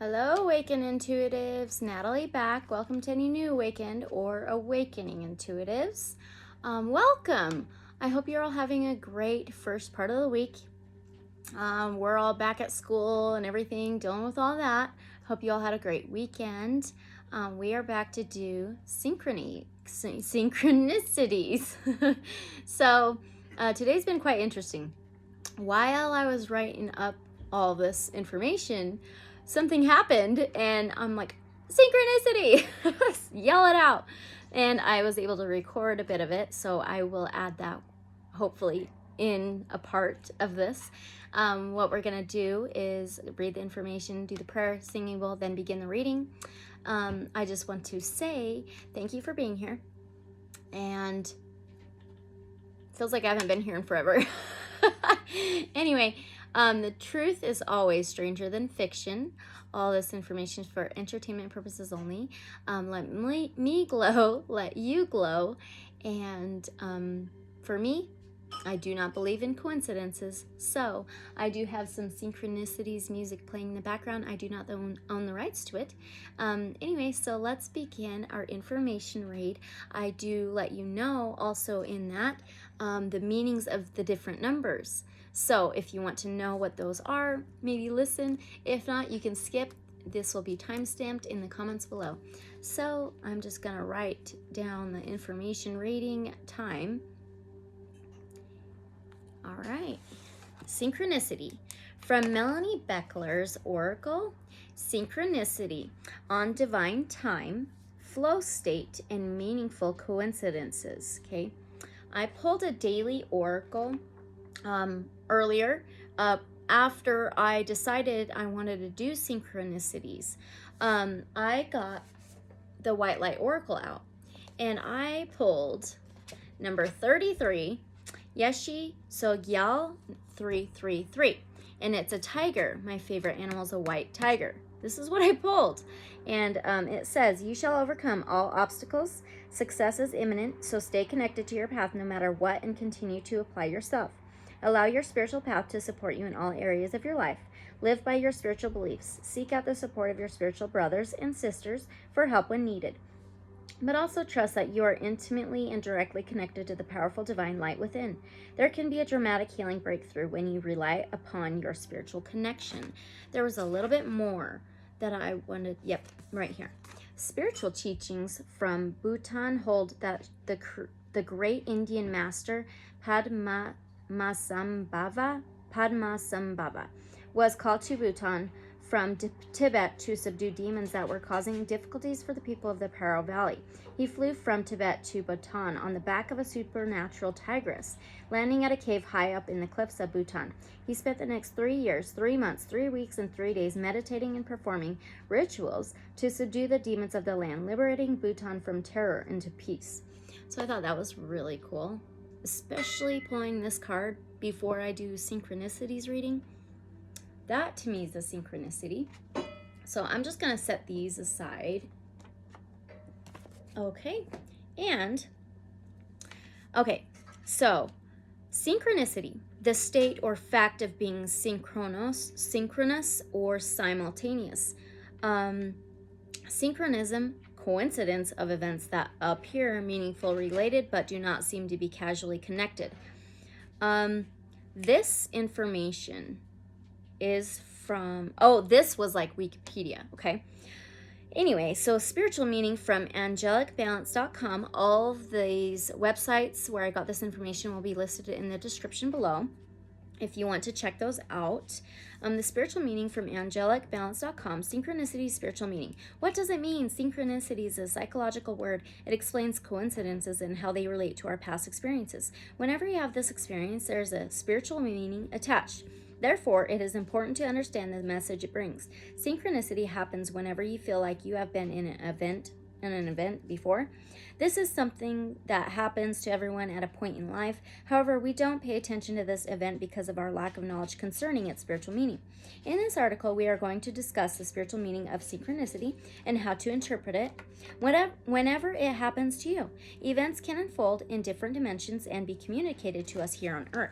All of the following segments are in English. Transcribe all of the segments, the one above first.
Hello, Awakened Intuitives. Natalie back. Welcome to any new Awakened or Awakening Intuitives. Welcome. I hope you're all having a great first part of the week. We're all back at school and everything, dealing with all that. Hope you all had a great weekend. We are back to do synchronicities. So today's been quite interesting. While I was writing up all this information, something happened and I'm like, synchronicity, yell it out. And I was able to record a bit of it, so I will add that hopefully in a part of this. What we're gonna do is read the information, do the prayer, singing will then begin the reading. I just want to say thank you for being here, and feels like I haven't been here in forever. Anyway, the truth is always stranger than fiction. All this information is for entertainment purposes only. Let me glow, let you glow. And for me, I do not believe in coincidences. So I do have some Synchronicities music playing in the background. I do not own the rights to it. Anyway, so let's begin our information read. I do let you know also in that the meanings of the different numbers. So if you want to know what those are, maybe listen. If not, you can skip. This will be time-stamped in the comments below. So I'm just gonna write down the information reading time. All right, synchronicity. From Melanie Beckler's Oracle, synchronicity on divine time, flow state, and meaningful coincidences, okay? I pulled a daily oracle earlier after I decided I wanted to do synchronicities. I got the White Light Oracle out and I pulled number 33, Yeshi Sogyal 333, and it's a tiger. My favorite animal is a white tiger. This is what I pulled, and it says, you shall overcome all obstacles. Success is imminent, so stay connected to your path no matter what and continue to apply yourself. Allow your spiritual path to support you in all areas of your life. Live by your spiritual beliefs. Seek out the support of your spiritual brothers and sisters for help when needed. But also trust that you are intimately and directly connected to the powerful divine light within. There can be a dramatic healing breakthrough when you rely upon your spiritual connection. There was a little bit more that I wanted, yep, right here. Spiritual teachings from Bhutan hold that the great Indian master Padmasambhava was called to Bhutan from Tibet to subdue demons that were causing difficulties for the people of the Paro Valley. He flew from Tibet to Bhutan on the back of a supernatural tigress, landing at a cave high up in the cliffs of Bhutan. He spent the next 3 years, 3 months, 3 weeks, and 3 days meditating and performing rituals to subdue the demons of the land, liberating Bhutan from terror into peace. So I thought that was really cool, especially pulling this card before I do synchronicities reading. That to me is a synchronicity. So I'm just gonna set these aside. Okay, so synchronicity, the state or fact of being synchronous or simultaneous. Synchronism, coincidence of events that appear meaningful, related, but do not seem to be casually connected. This information is from, this was like Wikipedia, okay? Anyway, so spiritual meaning from angelicbalance.com. All of these websites where I got this information will be listed in the description below if you want to check those out. The spiritual meaning from angelicbalance.com, synchronicity, spiritual meaning. What does it mean? Synchronicity is a psychological word. It explains coincidences and how they relate to our past experiences. Whenever you have this experience, there's a spiritual meaning attached. Therefore, it is important to understand the message it brings. Synchronicity happens whenever you feel like you have been in an event before. This is something that happens to everyone at a point in life. However, we don't pay attention to this event because of our lack of knowledge concerning its spiritual meaning. In this article, we are going to discuss the spiritual meaning of synchronicity and how to interpret it whenever it happens to you. Events can unfold in different dimensions and be communicated to us here on Earth.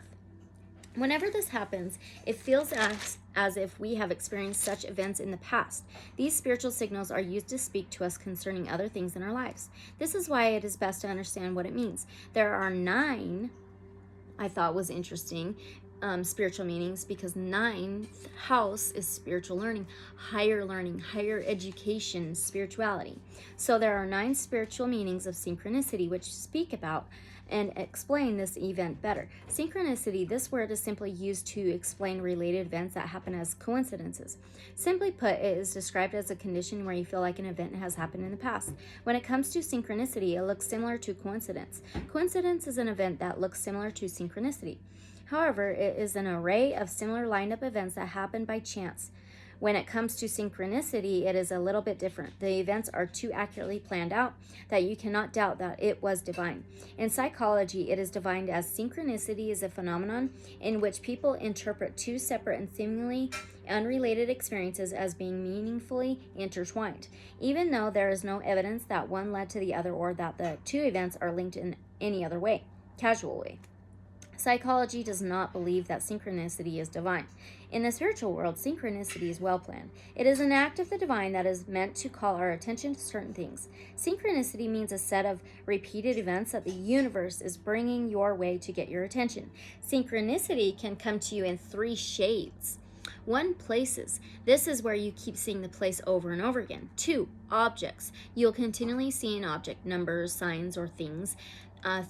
Whenever this happens, it feels as if we have experienced such events in the past. These spiritual signals are used to speak to us concerning other things in our lives. This is why it is best to understand what it means. There are 9, I thought was interesting, spiritual meanings, because 9th house is spiritual learning, higher education, spirituality. So there are 9 spiritual meanings of synchronicity which speak about and explain this event better. Synchronicity, this word is simply used to explain related events that happen as coincidences. Simply put, it is described as a condition where you feel like an event has happened in the past. When it comes to synchronicity, it looks similar to coincidence. Coincidence is an event that looks similar to synchronicity. However, it is an array of similar lined up events that happen by chance. When it comes to synchronicity, it is a little bit different. The events are too accurately planned out that you cannot doubt that it was divine. In psychology, it is defined as synchronicity is a phenomenon in which people interpret 2 separate and seemingly unrelated experiences as being meaningfully intertwined, even though there is no evidence that one led to the other or that the 2 events are linked in any other way, casual way. Psychology does not believe that synchronicity is divine. In the spiritual world, synchronicity is well planned. It is an act of the divine that is meant to call our attention to certain things. Synchronicity means a set of repeated events that the universe is bringing your way to get your attention. Synchronicity can come to you in 3 shades. 1, places. This is where you keep seeing the place over and over again. 2, objects. You'll continually see an object, numbers, signs, or things.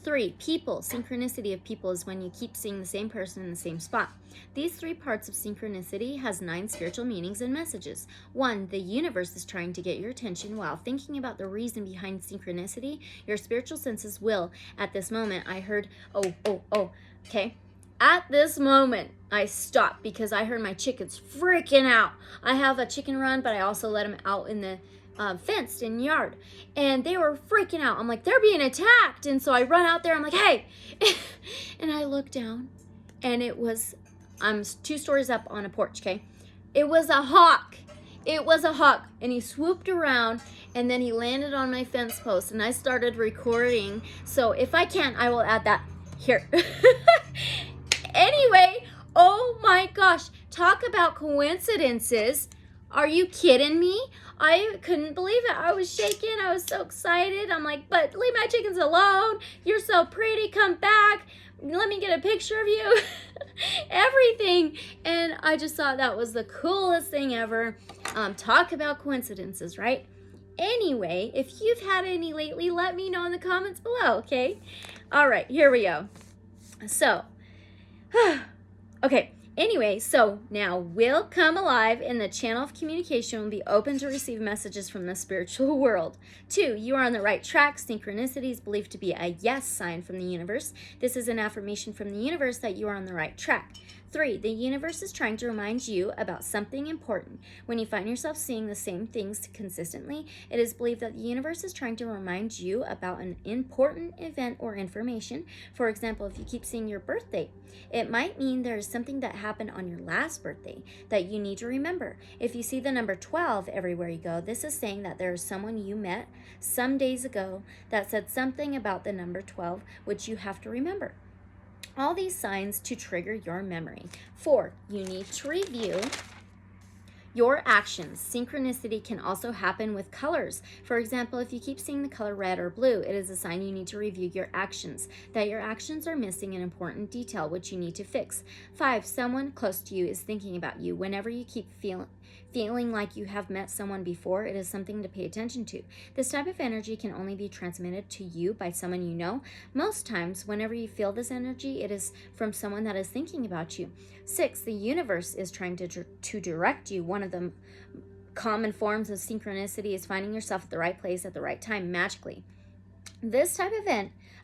3, people. Synchronicity of people is when you keep seeing the same person in the same spot. These 3 parts of synchronicity has 9 spiritual meanings and messages. 1, the universe is trying to get your attention. While thinking about the reason behind synchronicity, your spiritual senses will. At this moment, I heard, okay? At this moment, I stopped because I heard my chickens freaking out. I have a chicken run, but I also let them out in the fenced in yard, and they were freaking out. I'm like, they're being attacked. And so I run out there, I'm like, hey. And I look down, and it was, I'm 2 stories up on a porch, okay? It was a hawk. It was a hawk, and he swooped around, and then he landed on my fence post, and I started recording. So if I can, I will add that here. Anyway, oh my gosh, talk about coincidences. Are you kidding me? I couldn't believe it. I was shaking. I was so excited. I'm like, but leave my chickens alone. You're so pretty. Come back. Let me get a picture of you. Everything. And I just thought that was the coolest thing ever. Talk about coincidences, right? Anyway, if you've had any lately, let me know in the comments below, okay? All right, here we go. So, okay. Anyway, so now will come alive and the channel of communication will be open to receive messages from the spiritual world. 2, you are on the right track. Synchronicity is believed to be a yes sign from the universe. This is an affirmation from the universe that you are on the right track. 3, the universe is trying to remind you about something important. When you find yourself seeing the same things consistently, it is believed that the universe is trying to remind you about an important event or information. For example, if you keep seeing your birthday, it might mean there is something that happened on your last birthday that you need to remember. If you see the number 12 everywhere you go, this is saying that there is someone you met some days ago that said something about the number 12, which you have to remember. All these signs to trigger your memory. 4, you need to review your actions. Synchronicity can also happen with colors. For example, if you keep seeing the color red or blue, it is a sign you need to review your actions, that your actions are missing an important detail which you need to fix. 5, someone close to you is thinking about you. Whenever you keep feeling like you have met someone before, it is something to pay attention to. This type of energy can only be transmitted to you by someone you know. Most times, whenever you feel this energy, it is from someone that is thinking about you. 6, the universe is trying to direct you. One of the common forms of synchronicity is finding yourself at the right place at the right time magically. This type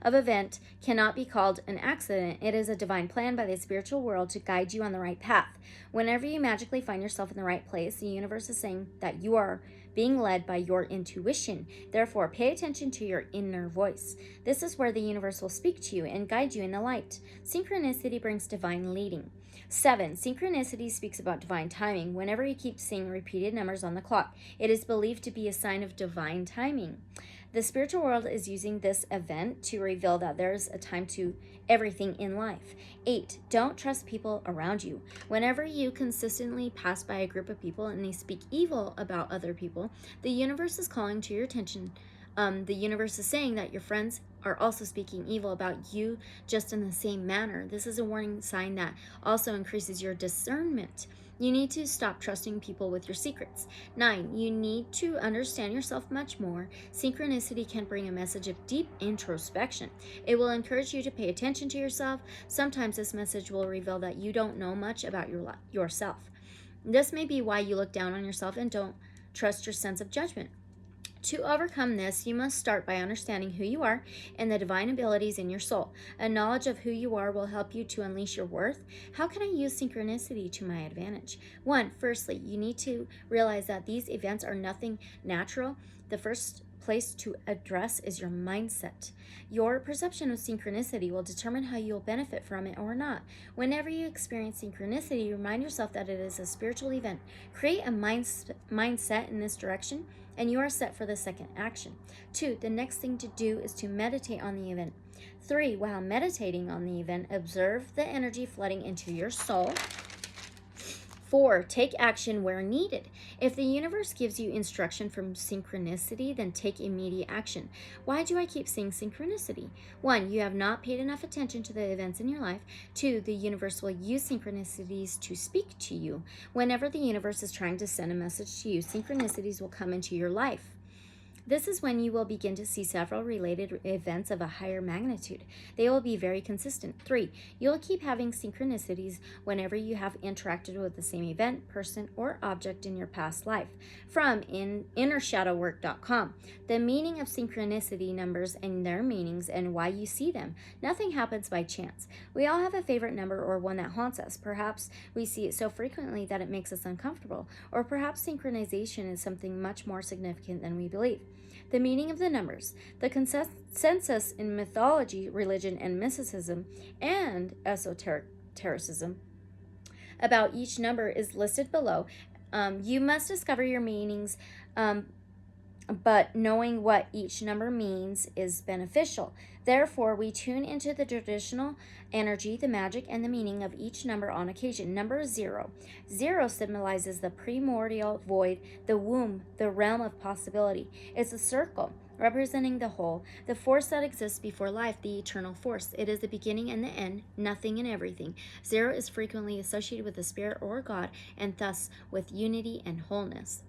of event cannot be called an accident. It is a divine plan by the spiritual world to guide you on the right path. Whenever you magically find yourself in the right place, the universe is saying that you are being led by your intuition. Therefore, pay attention to your inner voice. This is where the universe will speak to you and guide you in the light. Synchronicity brings divine leading. 7, synchronicity speaks about divine timing. Whenever you keep seeing repeated numbers on the clock, it is believed to be a sign of divine timing. The spiritual world is using this event to reveal that there's a time to everything in life. 8, don't trust people around you. Whenever you consistently pass by a group of people and they speak evil about other people, the universe is calling to your attention. The universe is saying that your friends are also speaking evil about you just in the same manner. This is a warning sign that also increases your discernment. You need to stop trusting people with your secrets. 9, you need to understand yourself much more. Synchronicity can bring a message of deep introspection. It will encourage you to pay attention to yourself. Sometimes this message will reveal that you don't know much about yourself. This may be why you look down on yourself and don't trust your sense of judgment. To overcome this, you must start by understanding who you are and the divine abilities in your soul. A knowledge of who you are will help you to unleash your worth. How can I use synchronicity to my advantage? 1, firstly, you need to realize that these events are nothing natural. The first place to address is your mindset. Your perception of synchronicity will determine how you'll benefit from it or not. Whenever you experience synchronicity, remind yourself that it is a spiritual event. Create a mindset in this direction, and you are set for the second action. 2, the next thing to do is to meditate on the event. 3, while meditating on the event, observe the energy flooding into your soul. 4, take action where needed. If the universe gives you instruction from synchronicity, then take immediate action. Why do I keep saying synchronicity? 1, you have not paid enough attention to the events in your life. 2, the universe will use synchronicities to speak to you. Whenever the universe is trying to send a message to you, synchronicities will come into your life. This is when you will begin to see several related events of a higher magnitude. They will be very consistent. 3, you'll keep having synchronicities whenever you have interacted with the same event, person, or object in your past life. From InnerShadowWork.com, the meaning of synchronicity numbers and their meanings and why you see them. Nothing happens by chance. We all have a favorite number or one that haunts us. Perhaps we see it so frequently that it makes us uncomfortable, or perhaps synchronization is something much more significant than we believe. The meaning of the numbers. The consensus in mythology, religion, and mysticism, and esotericism about each number is listed below. You must discover your meanings, but knowing what each number means is beneficial. Therefore, we tune into the traditional energy, the magic, and the meaning of each number on occasion. Number 0. 0 symbolizes the primordial void, the womb, the realm of possibility. It's a circle representing the whole, the force that exists before life, the eternal force. It is the beginning and the end, nothing and everything. 0 is frequently associated with the spirit or God, and thus with unity and wholeness.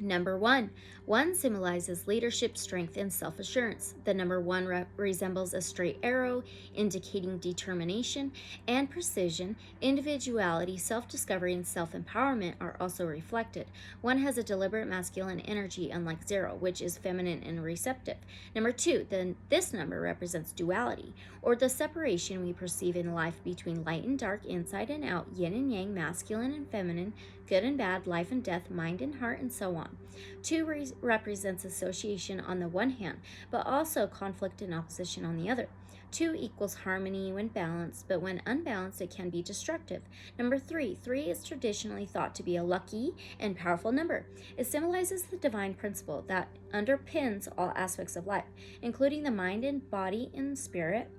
Number 1. 1 symbolizes leadership, strength, and self-assurance. The number 1 resembles a straight arrow, indicating determination and precision. Individuality, self-discovery, and self-empowerment are also reflected. 1 has a deliberate masculine energy, unlike 0, which is feminine and receptive. Number 2. This number represents duality, or the separation we perceive in life between light and dark, inside and out, yin and yang, masculine and feminine, good and bad, life and death, mind and heart, and so on. 2 represents association on the one hand, but also conflict and opposition on the other. 2 equals harmony when balanced, but when unbalanced, it can be destructive. Number 3. 3 is traditionally thought to be a lucky and powerful number. It symbolizes the divine principle that underpins all aspects of life, including the mind and body and spirit,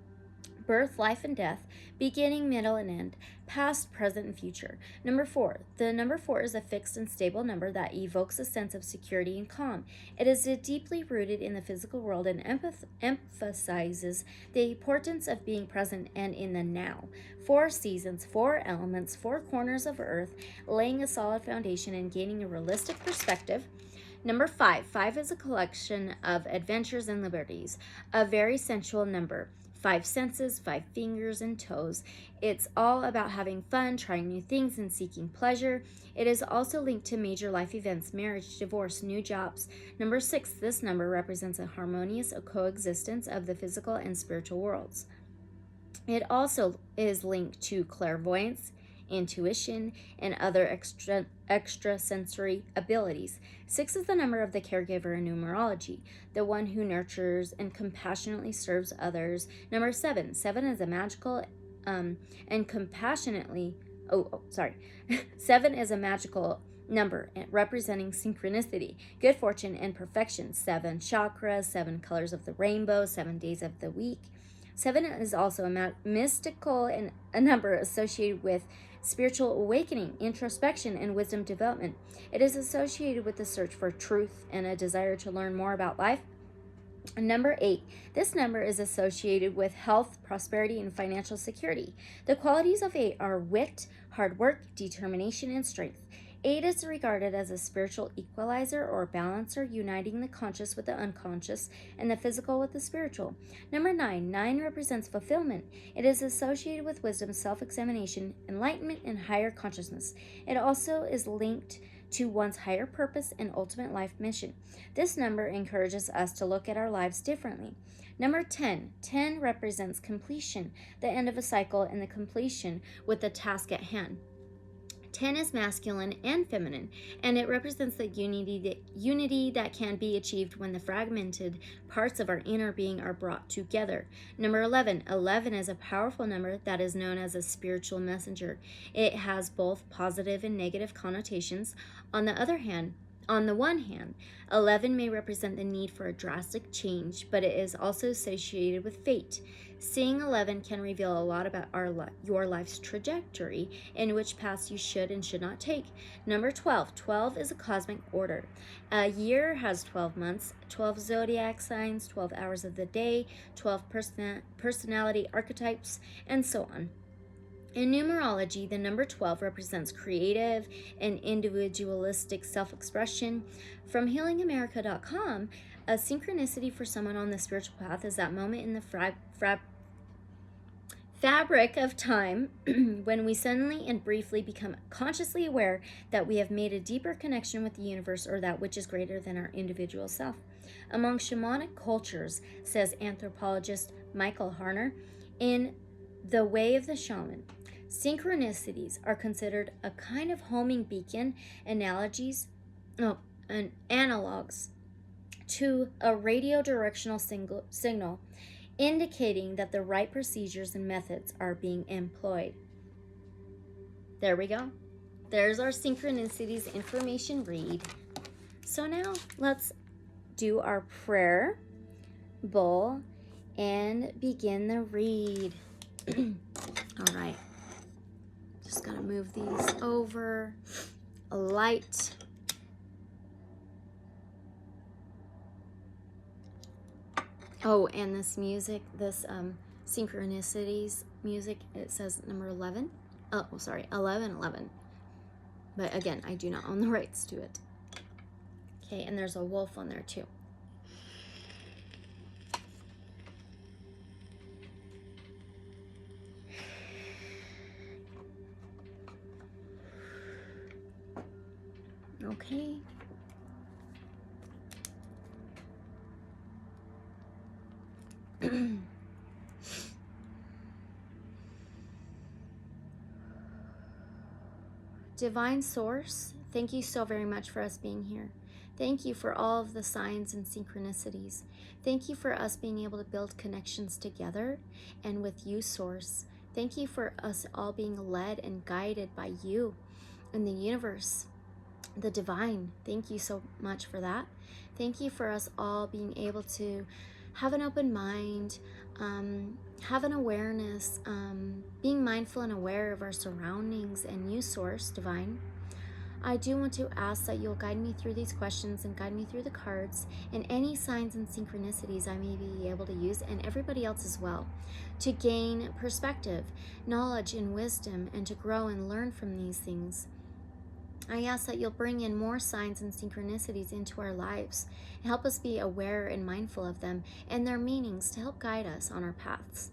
birth, life, and death, beginning, middle, and end, past, present, and future. Number 4. The number 4 is a fixed and stable number that evokes a sense of security and calm. It is deeply rooted in the physical world and emphasizes the importance of being present and in the now. 4 seasons, 4 elements, 4 corners of earth, laying a solid foundation and gaining a realistic perspective. Number 5. 5 is a collection of adventures and liberties, a very sensual number. 5 senses, 5 fingers and toes. It's all about having fun, trying new things, and seeking pleasure. It is also linked to major life events, marriage, divorce, new jobs. Number 6, this number represents a harmonious coexistence of the physical and spiritual worlds. It also is linked to clairvoyance, intuition, and other extrasensory abilities. 6 is the number of the caregiver in numerology, the one who nurtures and compassionately serves others. Number 7. 7 is a magical and compassionately 7 is a magical number representing synchronicity, good fortune, and perfection. 7 chakras, 7 colors of the rainbow, 7 days of the week. 7 is also a mystical and a number associated with spiritual awakening, introspection, and wisdom development. It is associated with the search for truth and a desire to learn more about life. Number 8. This number is associated with health, prosperity, and financial security. The qualities of 8 are wit, hard work, determination, and strength. 8 is regarded as a spiritual equalizer or balancer, uniting the conscious with the unconscious and the physical with the spiritual. Number 9. 9 represents fulfillment. It is associated with wisdom, self-examination, enlightenment, and higher consciousness. It also is linked to one's higher purpose and ultimate life mission. This number encourages us to look at our lives differently. Number 10. 10 represents completion, the end of a cycle, and the completion with the task at hand. 10 is masculine and feminine, and it represents the unity that can be achieved when the fragmented parts of our inner being are brought together. Number 11. 11 is a powerful number that is known as a spiritual messenger. It has both positive and negative connotations. On the one hand, 11 may represent the need for a drastic change, but it is also associated with fate. Seeing 11 can reveal a lot about your life's trajectory and which paths you should and should not take. Number 12. 12 is a cosmic order. A year has 12 months, 12 zodiac signs, 12 hours of the day, 12 personality archetypes, and so on. In numerology, the number 12 represents creative and individualistic self-expression. From HealingAmerica.com, a synchronicity for someone on the spiritual path is that moment in the fabric of time when we suddenly and briefly become consciously aware that we have made a deeper connection with the universe or that which is greater than our individual self. Among shamanic cultures, says anthropologist Michael Harner, in The Way of the Shaman, synchronicities are considered a kind of homing beacon, analogs to a radio directional signal, indicating that the right procedures and methods are being employed. There we go. There's our synchronicities information read. So now let's do our prayer bowl and begin the read. All right. Just gotta move these over. A light. Oh, and this music, this synchronicities music, it says number 11. Oh, sorry, 1111. But again, I do not own the rights to it. Okay, and there's a wolf on there too. Okay. Divine Source, thank you so very much for us being here. Thank you for all of the signs and synchronicities. Thank you for us being able to build connections together and with you, Source. Thank you for us all being led and guided by you and the universe, the divine. Thank you so much for that. Thank you for us all being able to have an open mind, have an awareness, being mindful and aware of our surroundings and you, Source, divine. I do want to ask that you'll guide me through these questions and guide me through the cards and any signs and synchronicities I may be able to use, and everybody else as well, to gain perspective, knowledge, and wisdom, and to grow and learn from these things. I ask that you'll bring in more signs and synchronicities into our lives and help us be aware and mindful of them and their meanings to help guide us on our paths.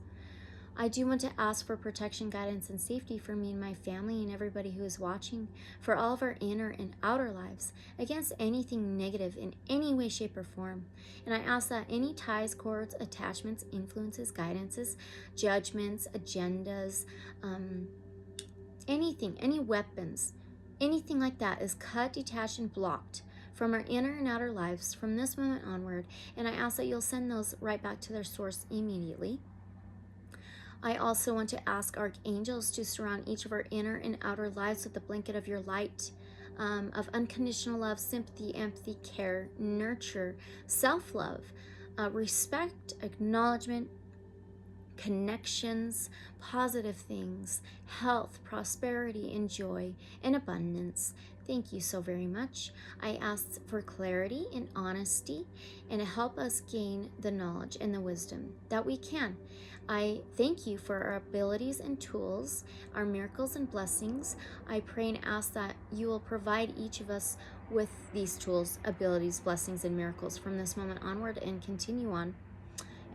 I do want to ask for protection, guidance, and safety for me and my family and everybody who is watching, for all of our inner and outer lives, against anything negative in any way, shape, or form. And I ask that any ties, cords, attachments, influences, guidances, judgments, agendas, anything, any weapons, anything like that is cut, detached, and blocked from our inner and outer lives from this moment onward. And I ask that you'll send those right back to their source immediately. I also want to ask archangels to surround each of our inner and outer lives with the blanket of your light. of unconditional love, sympathy, empathy, care, nurture, self-love, respect, acknowledgement, connections, positive things, health, prosperity, and joy, and abundance. Thank you so very much. I ask for clarity and honesty and to help us gain the knowledge and the wisdom that we can. I thank you for our abilities and tools, our miracles and blessings. I pray and ask that you will provide each of us with these tools, abilities, blessings, and miracles from this moment onward and continue on.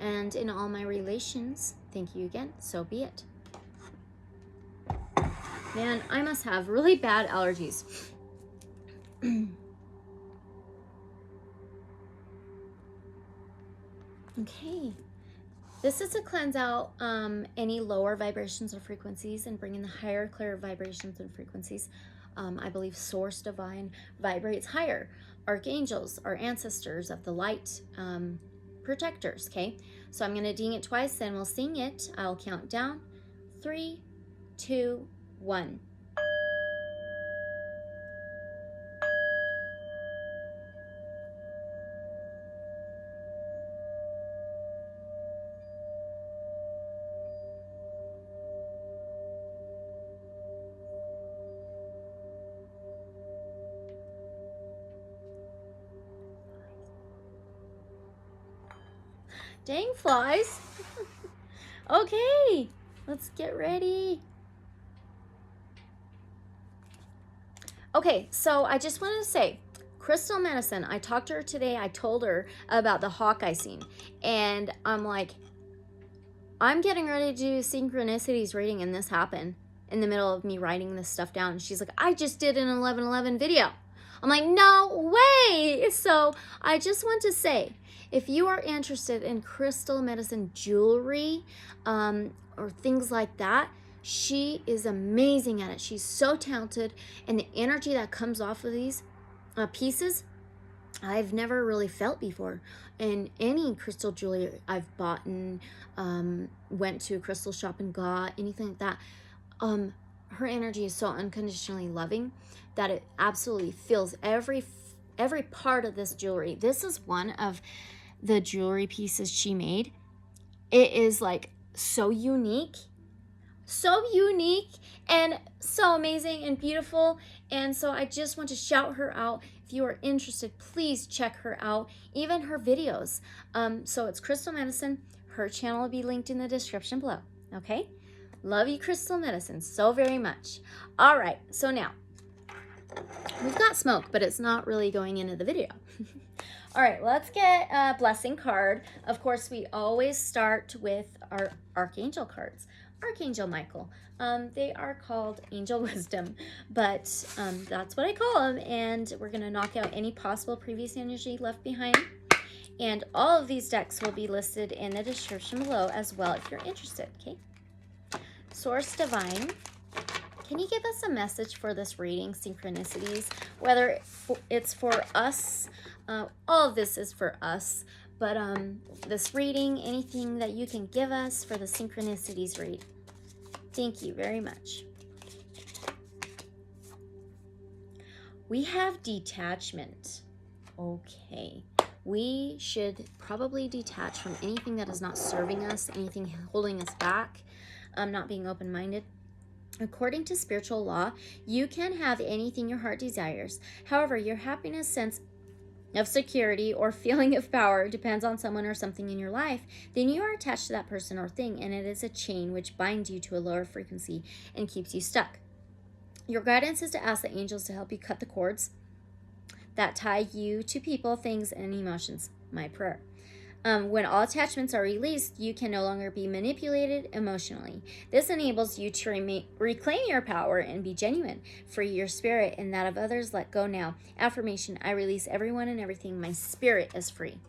And in all my relations, thank you again, so be it. Man, I must have really bad allergies. Okay. This is to cleanse out any lower vibrations or frequencies and bring in the higher, clearer vibrations and frequencies. I believe Source Divine vibrates higher. Archangels are ancestors of the light protectors, okay? So I'm going to ding it twice, then we'll sing it. I'll count down. 3, 2, 1. Dang flies. Okay, let's get ready. Okay, so I just wanted to say, Crystal Medicine, I talked to her today. I told her about the Hawkeye scene. And I'm like, I'm getting ready to do Synchronicities reading, and this happened in the middle of me writing this stuff down. And she's like, I just did an 11/11 video. I'm like, no way. So I just want to say, if you are interested in crystal medicine jewelry or things like that, she is amazing at it. She's so talented, and the energy that comes off of these pieces, I've never really felt before. And any crystal jewelry I've bought and went to a crystal shop and got, anything like that, her energy is so unconditionally loving that it absolutely feels every part of this jewelry. This is one of the jewelry pieces she made. It is like so unique and so amazing and beautiful. And so I just want to shout her out. If you are interested, please check her out, even her videos. So it's Crystal Medicine. Her channel will be linked in the description below. Okay, love you, Crystal Medicine, so very much. All right, so now we've got smoke, but it's not really going into the video. All right, let's get a blessing card. Of course, we always start with our Archangel cards. Archangel Michael. They are called Angel Wisdom, but that's what I call them. And we're going to knock out any possible previous energy left behind. And all of these decks will be listed in the description below as well if you're interested, okay? Source Divine. Can you give us a message for this reading, Synchronicities? Whether it's for us, all of this is for us, but this reading, anything that you can give us for the Synchronicities read. Thank you very much. We have detachment. Okay. We should probably detach from anything that is not serving us, anything holding us back, not being open-minded. According to spiritual law, you can have anything your heart desires. However, your happiness, sense of security, or feeling of power depends on someone or something in your life, then you are attached to that person or thing, and it is a chain which binds you to a lower frequency and keeps you stuck. Your guidance is to ask the angels to help you cut the cords that tie you to people, things, and emotions. My prayer. When all attachments are released, you can no longer be manipulated emotionally. This enables you to reclaim your power and be genuine. Free your spirit and that of others. Let go now. Affirmation: I release everyone and everything. My spirit is free.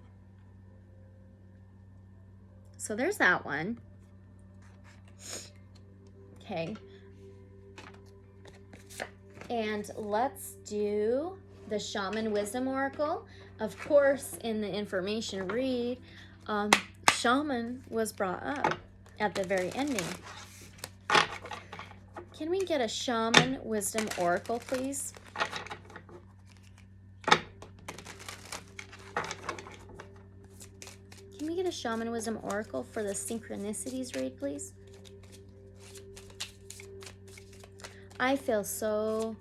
So there's that one. Okay. And let's do the Shaman Wisdom Oracle. Of course, in the information read, Shaman was brought up at the very ending. Can we get a Shaman Wisdom Oracle, please? Can we get a Shaman Wisdom Oracle for the Synchronicities read, please? I feel so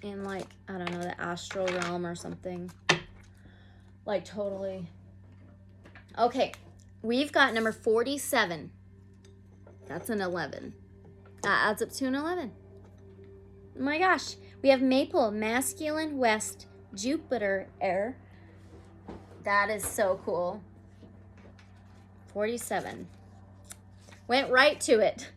in, like, I don't know, the astral realm or something. Like, totally. Okay, we've got number 47. That's an 11. That adds up to an 11. Oh my gosh. We have Maple, Masculine, West, Jupiter, Air. That is so cool. 47. Went right to it.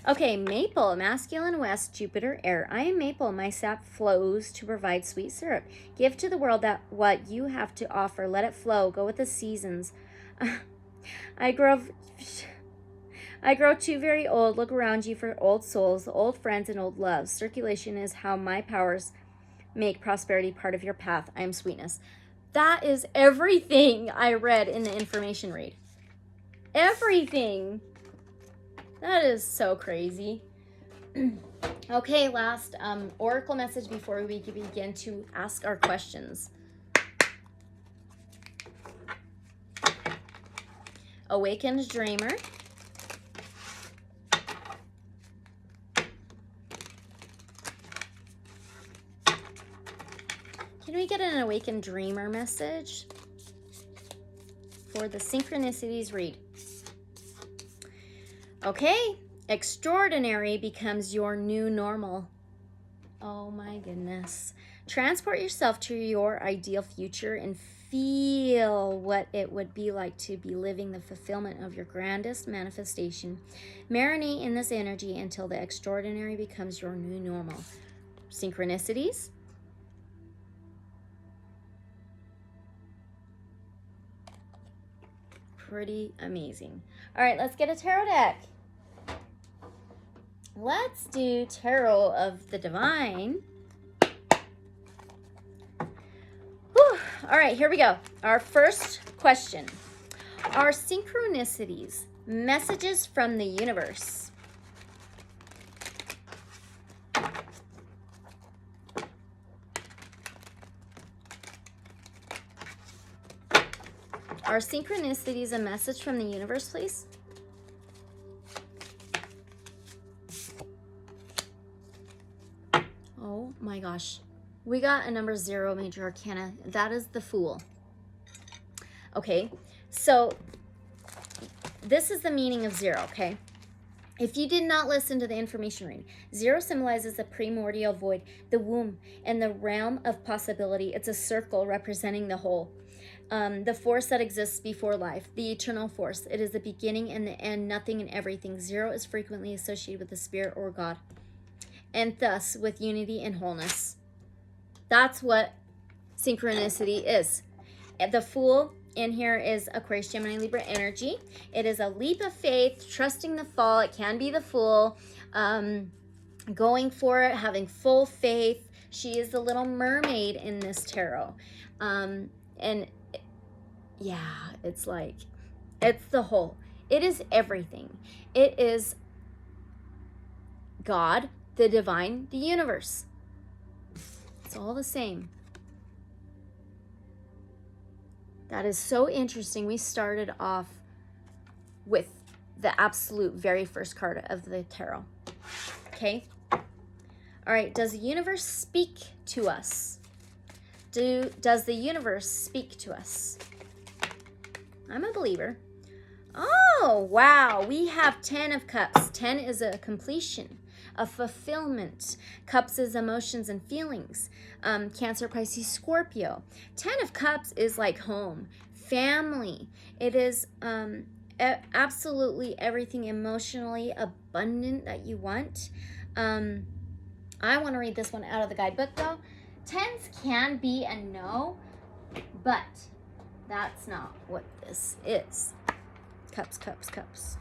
Okay, Maple, Masculine, West, Jupiter, Air. I am Maple. My sap flows to provide sweet syrup. Give to the world that what you have to offer. Let it flow. Go with the seasons. I grow too very old. Look around you for old souls, old friends, and old loves. Circulation is how my powers make prosperity part of your path. I am sweetness. That is everything I read in the information read. Everything. That is so crazy. Okay, last oracle message before we begin to ask our questions. Awakened Dreamer. Can we get an Awakened Dreamer message for the Synchronicities read? Okay, extraordinary becomes your new normal. Oh my goodness. Transport yourself to your ideal future and feel what it would be like to be living the fulfillment of your grandest manifestation. Marinate in this energy until the extraordinary becomes your new normal. Synchronicities. Pretty amazing. All right, let's get a tarot deck. Let's do Tarot of the Divine. Whew. All right, here we go. Our first question. Are synchronicities messages from the universe? Are synchronicities a message from the universe, please? Oh my gosh. We got a number 0 major arcana. That is the Fool. Okay, so this is the meaning of 0, okay? If you did not listen to the information reading, 0 symbolizes the primordial void, the womb, and the realm of possibility. It's a circle representing the whole. The force that exists before life, the eternal force. It is the beginning and the end, nothing and everything. 0 is frequently associated with the spirit or God, and thus with unity and wholeness. That's what synchronicity is. The Fool in here is Aquarius, Gemini, Libra energy. It is a leap of faith, trusting the fall. It can be the Fool, going for it, having full faith. She is the little mermaid in this tarot. And yeah, it's like, it's the whole. It is everything. It is God, the divine, the universe. It's all the same. That is so interesting. We started off with the absolute very first card of the tarot. Okay? All right, does the universe speak to us? Does the universe speak to us? I'm a believer. Oh, wow. We have 10 of Cups. 10 is a completion, a fulfillment. Cups is emotions and feelings. Cancer, Pisces, Scorpio. 10 of Cups is like home, family. It is absolutely everything emotionally abundant that you want. I want to read this one out of the guidebook, though. 10s can be a no, but that's not what this is. Cups, Cups, Cups.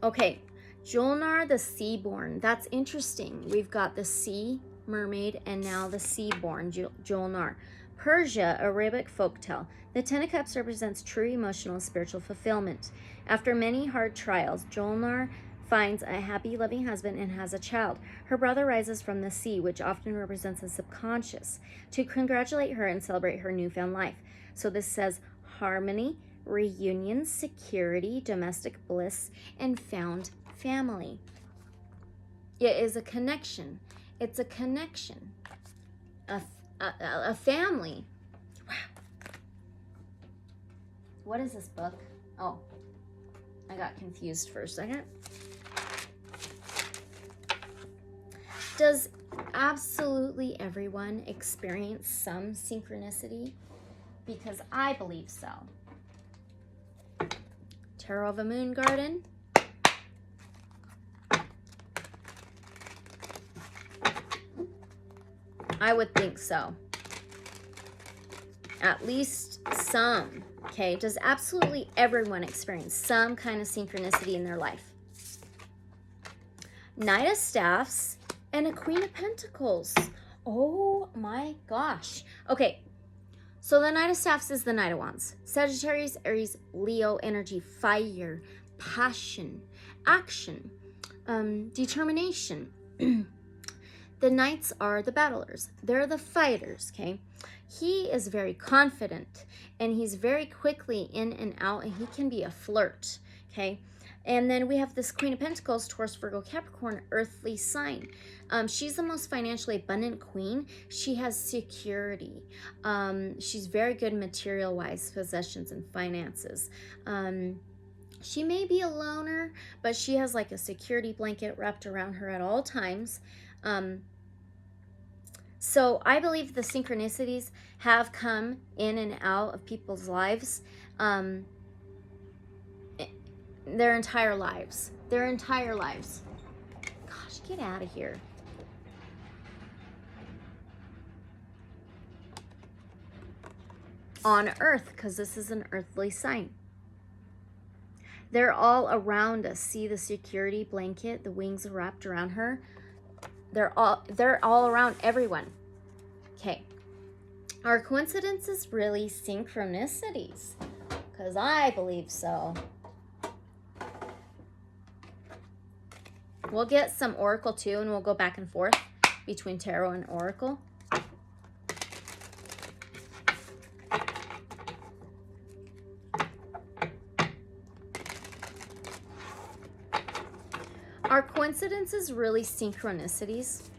Okay, Jolnar the Seaborn. That's interesting. We've got the sea mermaid and now the seaborn, Jolnar. Persia, Arabic folktale. The 10 of Cups represents true emotional and spiritual fulfillment. After many hard trials, Jolnar finds a happy, loving husband and has a child. Her brother rises from the sea, which often represents the subconscious, to congratulate her and celebrate her newfound life. So this says harmony, reunion, security, domestic bliss, and found family. It is a connection. It's a connection. A family. Wow. What is this book? Oh, I got confused for a second. Does absolutely everyone experience some synchronicity? Because I believe so. Tarot of a Moon Garden. I would think so. At least some. Okay, does absolutely everyone experience some kind of synchronicity in their life? Knight of Staffs and a Queen of Pentacles. Oh my gosh. Okay, so the Knight of Staffs is the Knight of Wands. Sagittarius, Aries, Leo energy, fire, passion, action, determination. The Knights are the battlers. They're the fighters, okay? He is very confident, and he's very quickly in and out, and he can be a flirt, okay? And then we have this Queen of Pentacles, Taurus, Virgo, Capricorn, earthly sign. She's the most financially abundant queen. She has security. She's very good material-wise, possessions and finances. She may be a loner, but she has like a security blanket wrapped around her at all times. So I believe the synchronicities have come in and out of people's lives, their entire lives. Their entire lives. Gosh, get out of here. On Earth, because this is an earthly sign. They're all around us. See the security blanket, the wings wrapped around her. They're all around everyone. Okay. Are coincidences really synchronicities? Because I believe so. We'll get some Oracle too, and we'll go back and forth between Tarot and Oracle. Are coincidences really synchronicities?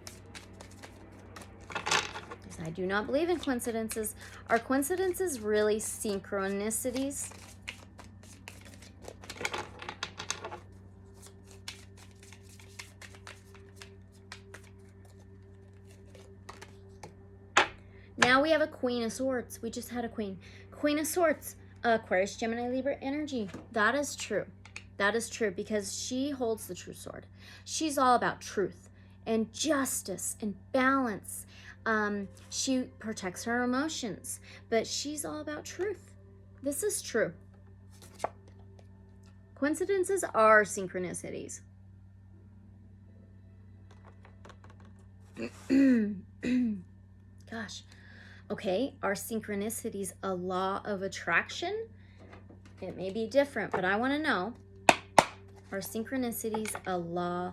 Because I do not believe in coincidences. Are coincidences really synchronicities? Now we have a Queen of Swords. We just had a Queen. Queen of Swords, Aquarius, Gemini, Libra energy. That is true. That is true because she holds the true sword. She's all about truth and justice and balance. She protects her emotions, but she's all about truth. This is true. Coincidences are synchronicities. Gosh. Okay, are synchronicities a law of attraction? It may be different, but I want to know. Are synchronicities a law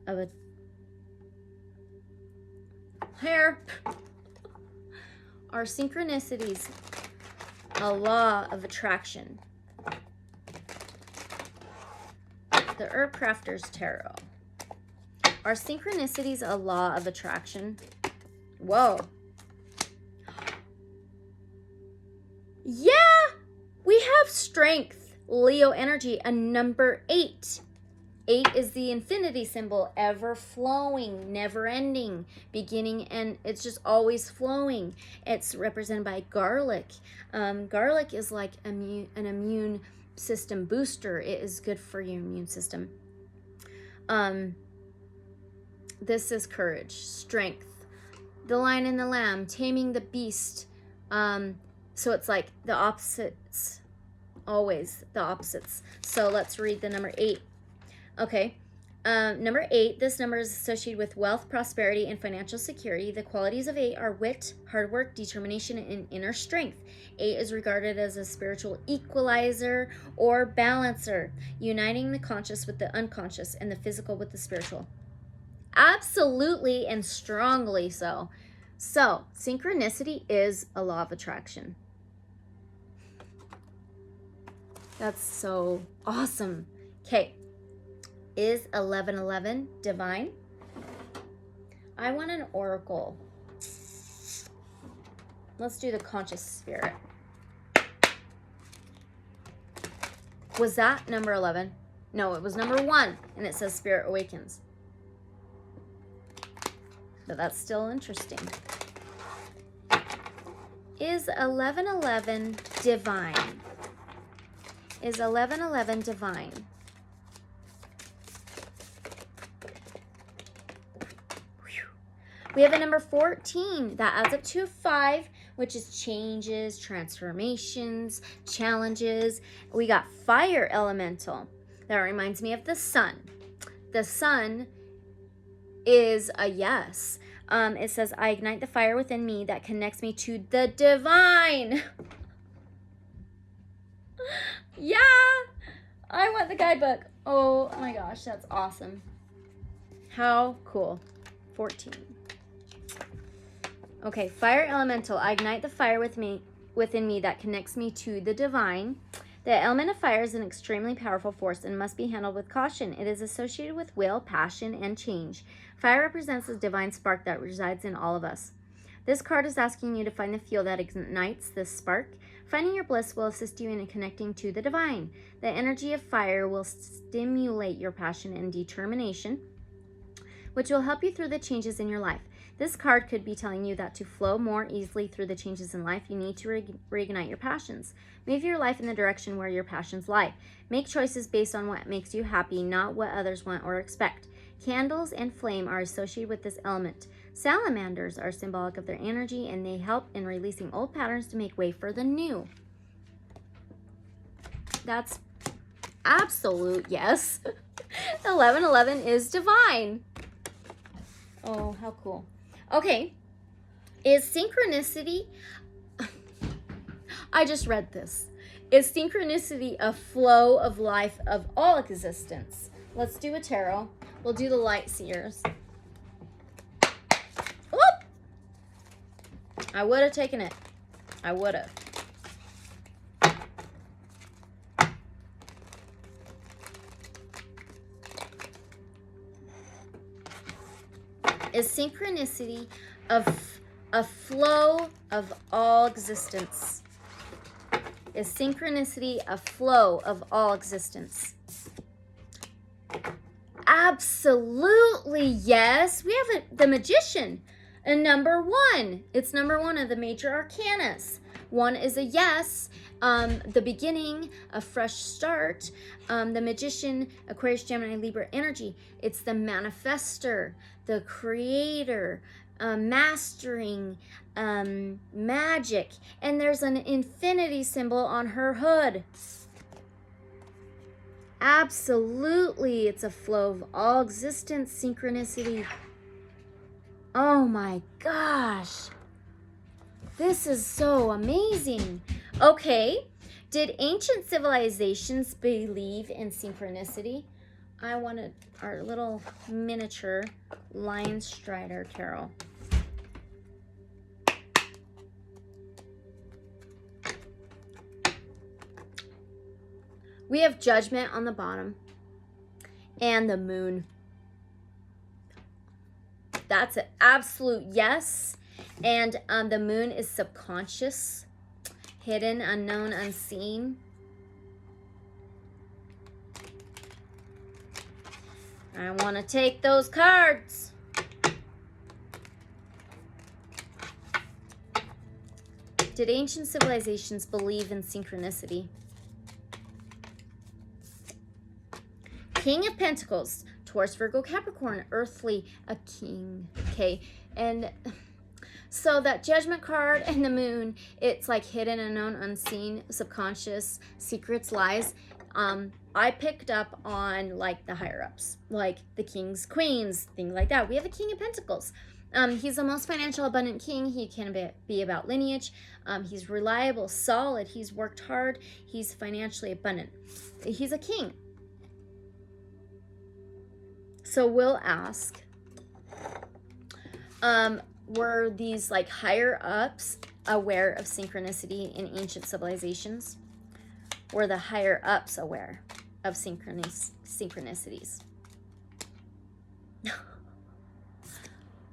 of a hair? Are synchronicities a law of attraction? The Herbcrafters Tarot. Are synchronicities a law of attraction? Whoa. Yeah, we have strength. Leo energy, a number 8. 8 is the infinity symbol, ever flowing, never ending, beginning, and it's just always flowing. It's represented by garlic. Garlic is like an immune system booster. It is good for your immune system. This is courage, strength. The Lion and the Lamb, taming the beast. So it's like the opposites. Always the opposites. So let's read the number 8. Okay. Number 8, this number is associated with wealth, prosperity, and financial security. The qualities of 8 are wit, hard work, determination, and inner strength. 8 is regarded as a spiritual equalizer or balancer, uniting the conscious with the unconscious and the physical with the spiritual. Absolutely and strongly so. So, synchronicity is a law of attraction. That's so awesome. Okay. Is 1111 divine? I want an oracle. Let's do the conscious spirit. Was that number 11? No, it was number 1, and it says Spirit Awakens. But that's still interesting. Is 1111 divine? Is 1111 divine? We have a number 14 that adds up to 5, which is changes, transformations, challenges. We got fire elemental. That reminds me of the sun. The sun is a yes. It says, I ignite the fire within me that connects me to the divine. Yeah, I want the guidebook. Oh my gosh, that's awesome. How cool. 14. Okay, fire elemental. I ignite the fire within me that connects me to the divine. The element of fire is an extremely powerful force and must be handled with caution. It is associated with will, passion, and change. Fire represents the divine spark that resides in all of us. This card is asking you to find the fuel that ignites this spark. Finding your bliss will assist you in connecting to the divine. The energy of fire will stimulate your passion and determination, which will help you through the changes in your life. This card could be telling you that to flow more easily through the changes in life, you need to reignite your passions. Move your life in the direction where your passions lie. Make choices based on what makes you happy, not what others want or expect. Candles and flame are associated with this element. Salamanders are symbolic of their energy, and they help in releasing old patterns to make way for the new. That's absolute yes. 1111 is divine. Oh, how cool. Okay, is synchronicity, I just read this. Is synchronicity a flow of life of all existence? Let's do a tarot. We'll do the Lightseers. Whoop! I would have taken it. I would have. Is synchronicity a flow of all existence? Is synchronicity a flow of all existence? Absolutely yes. We have the Magician, and number 1. It's number 1 of the major arcanas. 1 is a yes, the beginning, a fresh start. The Magician, Aquarius, Gemini, Libra energy. It's the manifester, the creator, mastering, magic. And there's an infinity symbol on her hood. Absolutely, it's a flow of all existence, synchronicity. Oh my gosh. This is so amazing. Okay, did ancient civilizations believe in synchronicity? I wanted our little miniature Linestrider tarot. We have Judgment on the bottom and the Moon. That's an absolute yes. And the Moon is subconscious, hidden, unknown, unseen. I want to take those cards. Did ancient civilizations believe in synchronicity? King of Pentacles, Taurus, Virgo, Capricorn, earthly, a king. Okay, and so that Judgment card and the Moon, it's like hidden, unknown, unseen, subconscious, secrets, lies. I picked up on like the higher ups, like the kings, queens, things like that. We have a King of Pentacles. He's the most financial abundant king. He can be about lineage. He's reliable, solid. He's worked hard. He's financially abundant. He's a king. So we'll ask, were these like higher ups aware of synchronicity in ancient civilizations? Were the higher ups aware of synchronicities?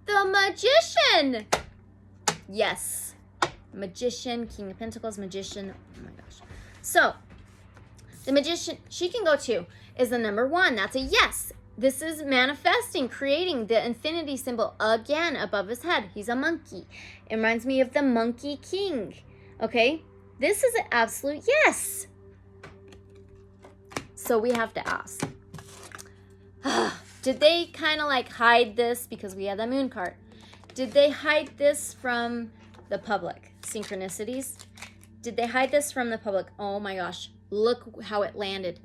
The Magician! Yes. Magician, King of Pentacles, Magician. Oh my gosh. So, the Magician, she can go to, is the number 1. That's a yes. This is manifesting, creating the infinity symbol again above his head. He's a monkey. It reminds me of the Monkey King. Okay? This is an absolute yes. So we have to ask. Did they kind of like hide this because we had the Moon card? Did they hide this from the public? Synchronicities? Did they hide this from the public? Oh my gosh. Look how it landed.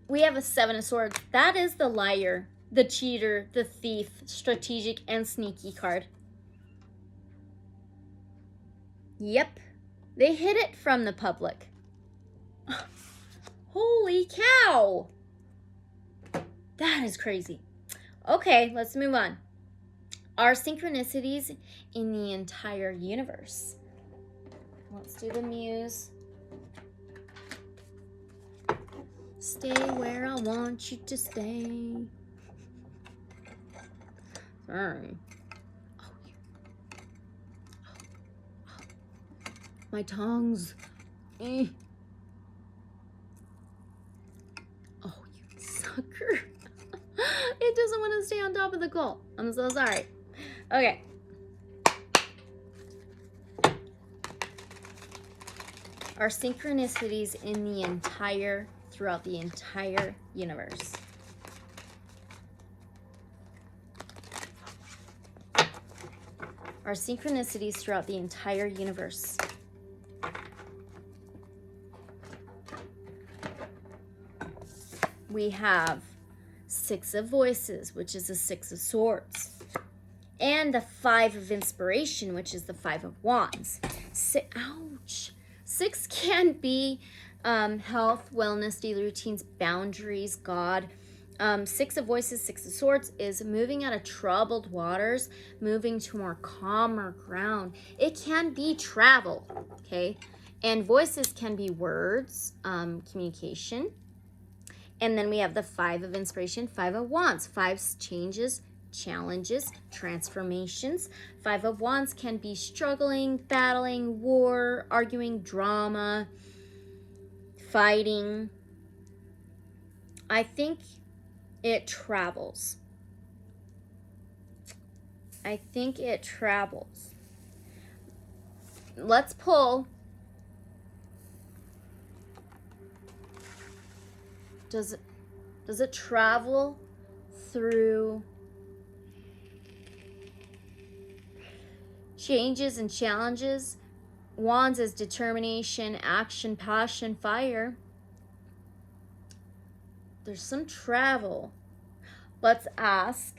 We have a 7 of Swords. That is the liar, the cheater, the thief, strategic, and sneaky card. Yep. They hid it from the public. Holy cow. That is crazy. Okay, let's move on. Are synchronicities in the entire universe? Let's do the Muse. Stay where I want you to stay. Sorry. Oh, yeah. My tongues. Oh, you sucker. It doesn't want to stay on top of the call. I'm so sorry. Okay. Are synchronicities in the throughout the entire universe? Are synchronicities throughout the entire universe? We have 6 of Voices, which is the 6 of Swords. And the 5 of Inspiration, which is the 5 of Wands. Ouch. 6 can be health, wellness, daily routines, boundaries, God. 6 of Voices, 6 of Swords is moving out of troubled waters, moving to more calmer ground. It can be travel, okay? And Voices can be words, communication. And then we have the 5 of Inspiration, 5 of Wands. 5 changes, challenges, transformations. 5 of Wands can be struggling, battling, war, arguing, drama, fighting. I think it travels. I think it travels. Let's pull. Does it travel through changes and challenges? Wands is determination, action, passion, fire. There's some travel. Let's ask.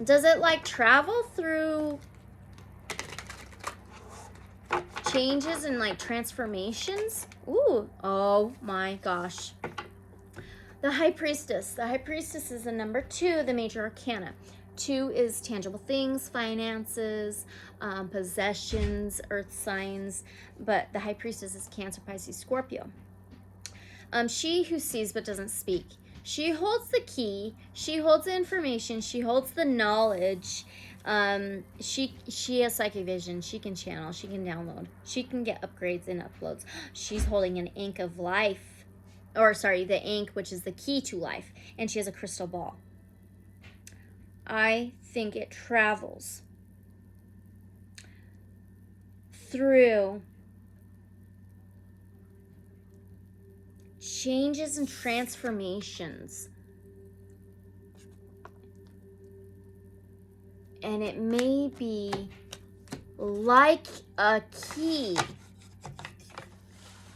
Does it like travel through changes and like transformations? Ooh, oh my gosh. The High Priestess. The High Priestess is the number 2, the major arcana. 2 is tangible things, finances, possessions, earth signs, but the High Priestess is Cancer, Pisces, Scorpio. She who sees but doesn't speak. She holds the key, she holds the information, she holds the knowledge. She has psychic vision, she can channel, she can download, she can get upgrades and uploads. She's holding an ink of life, or sorry, the ink, which is the key to life, and she has a crystal ball. I think it travels through changes and transformations. and it may be like a key.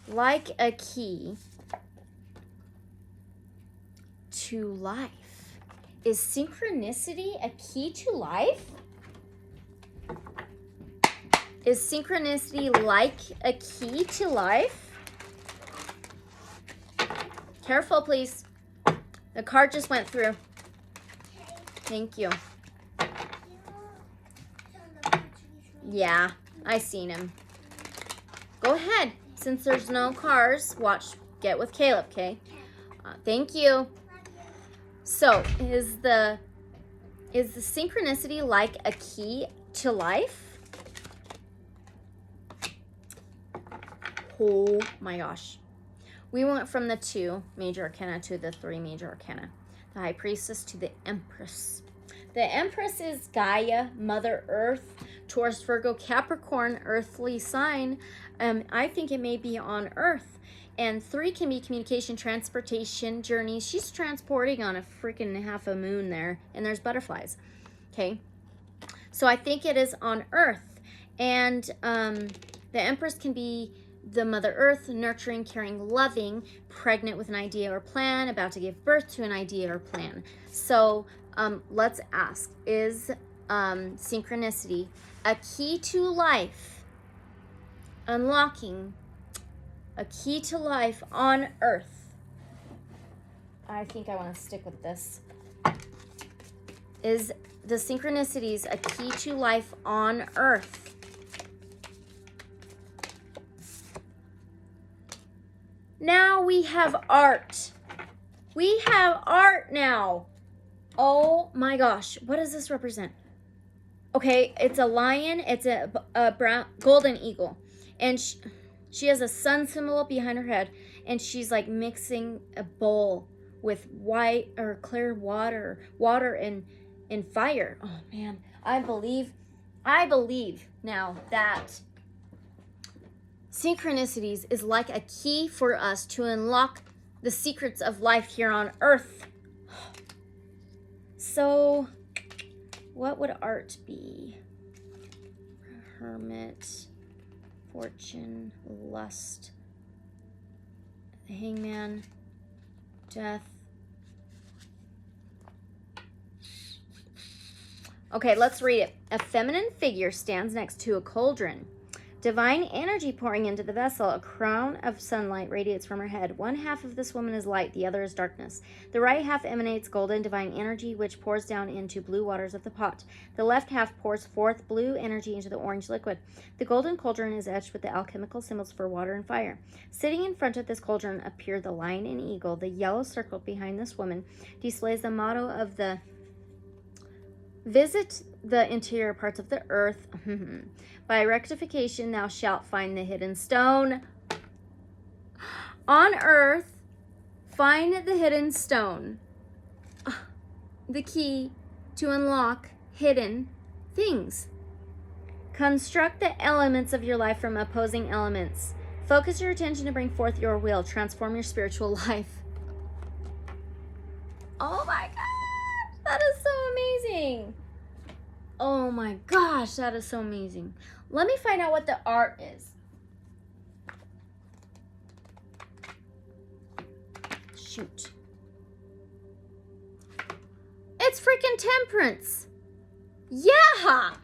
Like a key to life. Is synchronicity a key to life? Is synchronicity like a key to life? Careful, please. The card just went through. Thank you. Yeah, I seen him. Go ahead. Since there's no cars, get with Caleb, okay? Thank you. So, is the synchronicity like a key to life? Oh my gosh. We went from the 2 major arcana to the 3 major arcana. The High Priestess to the Empress. The Empress is Gaia, Mother Earth, Taurus, Virgo, Capricorn, earthly sign. I think it may be on Earth. And 3 can be communication, transportation, journeys. She's transporting on a freaking half a moon there. And there's butterflies. Okay. So I think it is on Earth. And the Empress can be the Mother Earth, nurturing, caring, loving, pregnant with an idea or plan, about to give birth to an idea or plan. So let's ask, is synchronicity a key to life? Unlocking a key to life on Earth. I think I want to stick with this. Is the synchronicities a key to life on Earth? Now we have art. We have art now. Oh my gosh. What does this represent? Okay, it's a lion. It's a brown golden eagle. And she has a sun symbol behind her head. And she's like mixing a bowl with white or clear water and fire. Oh man, I believe now that synchronicities is like a key for us to unlock the secrets of life here on Earth. So, what would art be? Hermit, fortune, lust, the hangman, death. Okay, let's read it. A feminine figure stands next to a cauldron. Divine energy pouring into the vessel. A crown of sunlight radiates from her head. One half of this woman is light, the other is darkness. The right half emanates golden divine energy, which pours down into blue waters of the pot. The left half pours forth blue energy into the orange liquid. The golden cauldron is etched with the alchemical symbols for water and fire. Sitting in front of this cauldron appear the lion and eagle. The yellow circle behind this woman displays the motto of the visit the interior parts of the earth. By rectification, thou shalt find the hidden stone. On earth, find the hidden stone. The key to unlock hidden things. Construct the elements of your life from opposing elements. Focus your attention to bring forth your will. Transform your spiritual life. Oh my gosh, that is so amazing. Oh my gosh, that is so amazing. Let me find out what the art is. Shoot. It's freaking temperance. Yeah,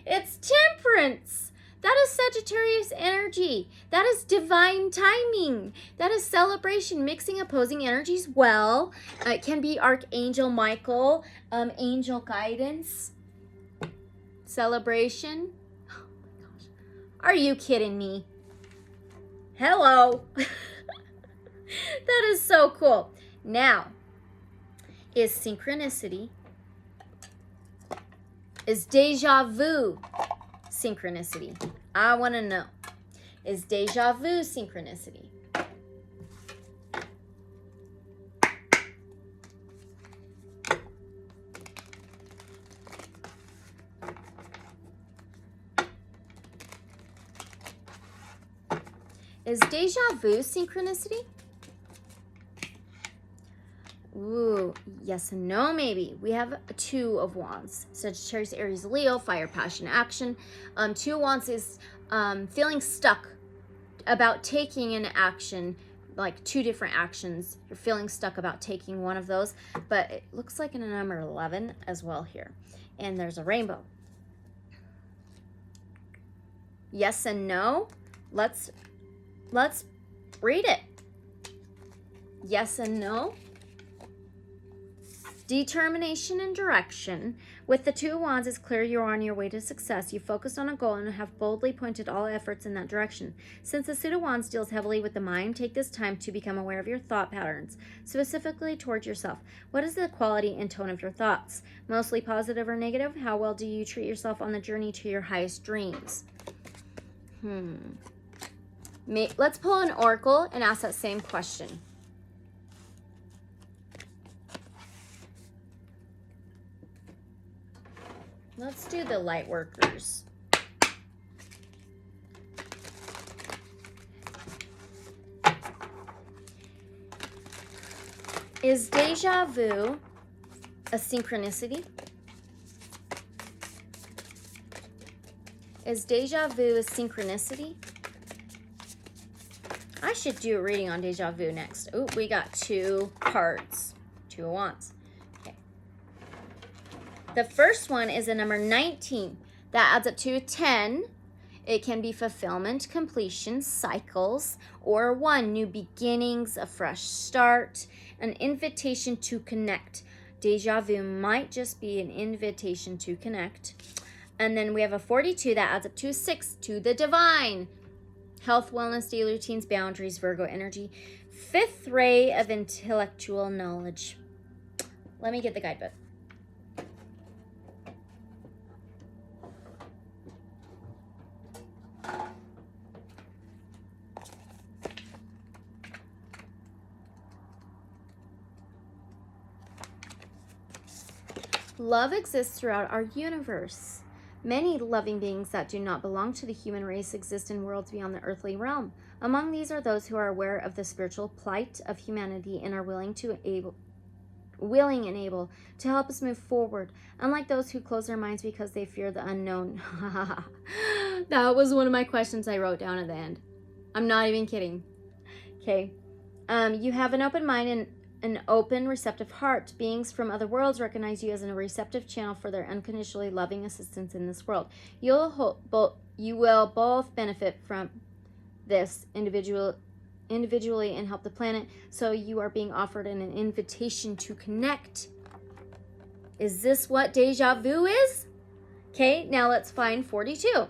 it's temperance. That is Sagittarius energy. That is divine timing. That is celebration, mixing opposing energies well. It can be Archangel Michael, angel guidance, celebration. Oh my gosh. Are you kidding me? Hello. That is so cool. Now, is synchronicity, is deja vu synchronicity? I want to know. Is deja vu synchronicity? Is deja vu synchronicity? Ooh, yes and no, maybe. We have a Two of Wands. Sagittarius, Aries, Leo, fire, passion, action. Two of Wands is feeling stuck about taking an action, like two different actions. You're feeling stuck about taking one of those, but it looks like in a number 11 as well here. And there's a rainbow. Yes and no. Let's read it. Yes and no. Determination and direction. With the Two of Wands, it's clear you're on your way to success. You focused on a goal and have boldly pointed all efforts in that direction. Since the Suit of Wands deals heavily with the mind, take this time to become aware of your thought patterns, specifically towards yourself. What is the quality and tone of your thoughts? Mostly positive or negative? How well do you treat yourself on the journey to your highest dreams? Let's pull an oracle and ask that same question. Let's do the Lightworkers. Is deja vu a synchronicity? Is deja vu a synchronicity? I should do a reading on deja vu next. Oh, we got two cards. Two of Wands. Okay. The first one is a number 19. That adds up to 10. It can be fulfillment, completion, cycles, or 1, new beginnings, a fresh start, an invitation to connect. Deja vu might just be an invitation to connect. And then we have a 42 that adds up to 6, to the divine. Health, wellness, daily routines, boundaries, Virgo energy. 5th ray of intellectual knowledge. Let me get the guidebook. Love exists throughout our universe. Many loving beings that do not belong to the human race exist in worlds beyond the earthly realm. Among these are those who are aware of the spiritual plight of humanity and are willing and able to help us move forward, unlike those who close their minds because they fear the unknown. That was one of my questions I wrote down at the end. I'm not even kidding. Okay. You have an open mind and an open, receptive heart. Beings from other worlds recognize you as a receptive channel for their unconditionally loving assistance in this world. You will both benefit from this individually and help the planet. So you are being offered an invitation to connect. Is this what deja vu is? Okay, now let's find 42.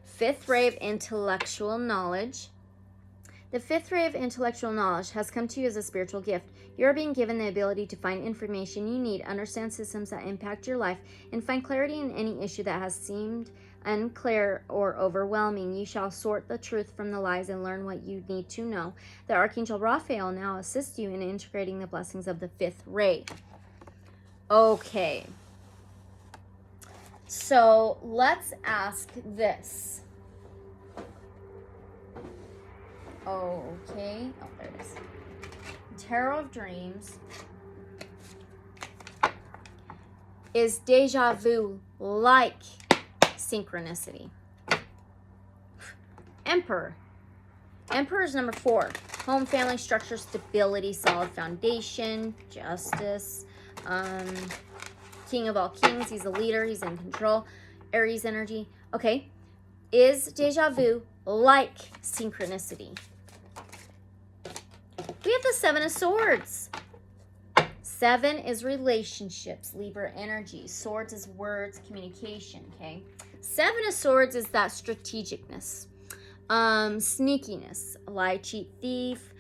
Fifth ray of intellectual knowledge. The 5th ray of intellectual knowledge has come to you as a spiritual gift. You are being given the ability to find information you need, understand systems that impact your life, and find clarity in any issue that has seemed unclear or overwhelming. You shall sort the truth from the lies and learn what you need to know. The Archangel Raphael now assists you in integrating the blessings of the 5th ray. Okay. So let's ask this. Okay. Oh, there it is. Tarot of Dreams. Is deja vu like synchronicity? Emperor. Emperor is number 4. Home, family, structure, stability, solid foundation, justice. King of all kings. He's a leader. He's in control. Aries energy. Okay. Is deja vu like synchronicity? We have the 7 of Swords. 7 is relationships, Libra energy. Swords is words, communication, okay? 7 of Swords is that strategicness, sneakiness, lie, cheat, thief,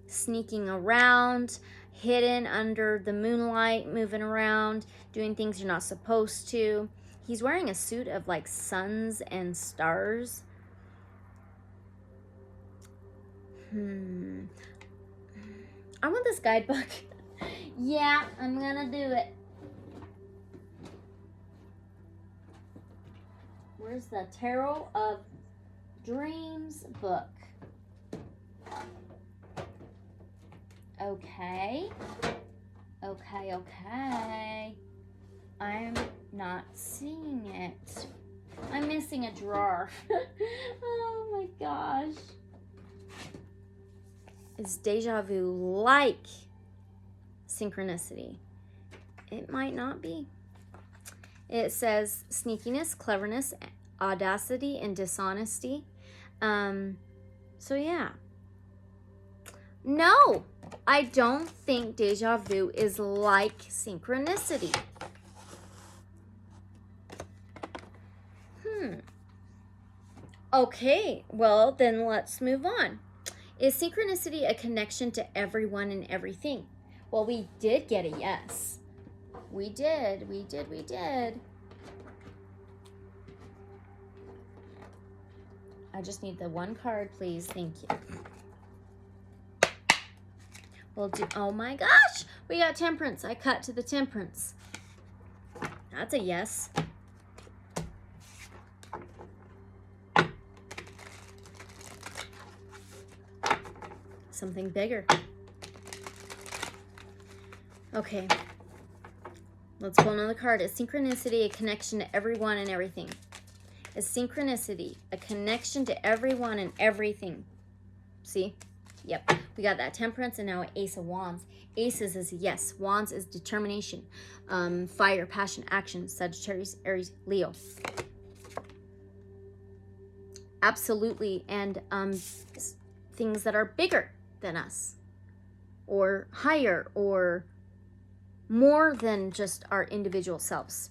sneaking around, hidden under the moonlight, moving around, doing things you're not supposed to. He's wearing a suit of like suns and stars. I want this guidebook. Yeah, I'm gonna do it. Where's the Tarot of Dreams book. Okay. Okay. I'm not seeing it. I'm missing a drawer. Oh my gosh. Is deja vu like synchronicity? It might not be. It says sneakiness, cleverness, audacity, and dishonesty. So yeah. No, I don't think deja vu is like synchronicity. Okay, well then let's move on. Is synchronicity a connection to everyone and everything? Well, we did get a yes. We did. I just need the one card, please. Thank you. We'll do, oh my gosh, we got temperance. I cut to the temperance. That's a yes. Something bigger. Okay. Let's pull another card. Is synchronicity a connection to everyone and everything? Is synchronicity a connection to everyone and everything? See? Yep. We got that temperance and now an ace of wands. Aces is yes. Wands is determination. Fire, passion, action. Sagittarius, Aries, Leo. Absolutely. And things that are bigger than us, or higher, or more than just our individual selves.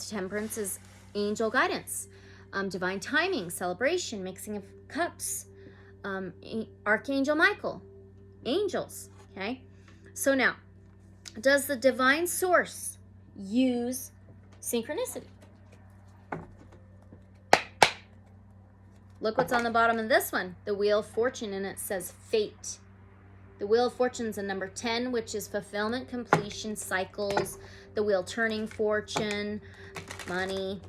Temperance is angel guidance, divine timing, celebration, mixing of cups, Archangel Michael, angels. Okay, so now, does the divine source use synchronicity? Look what's on the bottom of this one, the Wheel of Fortune, and it says fate. The Wheel of Fortune's a number 10, which is fulfillment, completion, cycles, the wheel turning, fortune, money,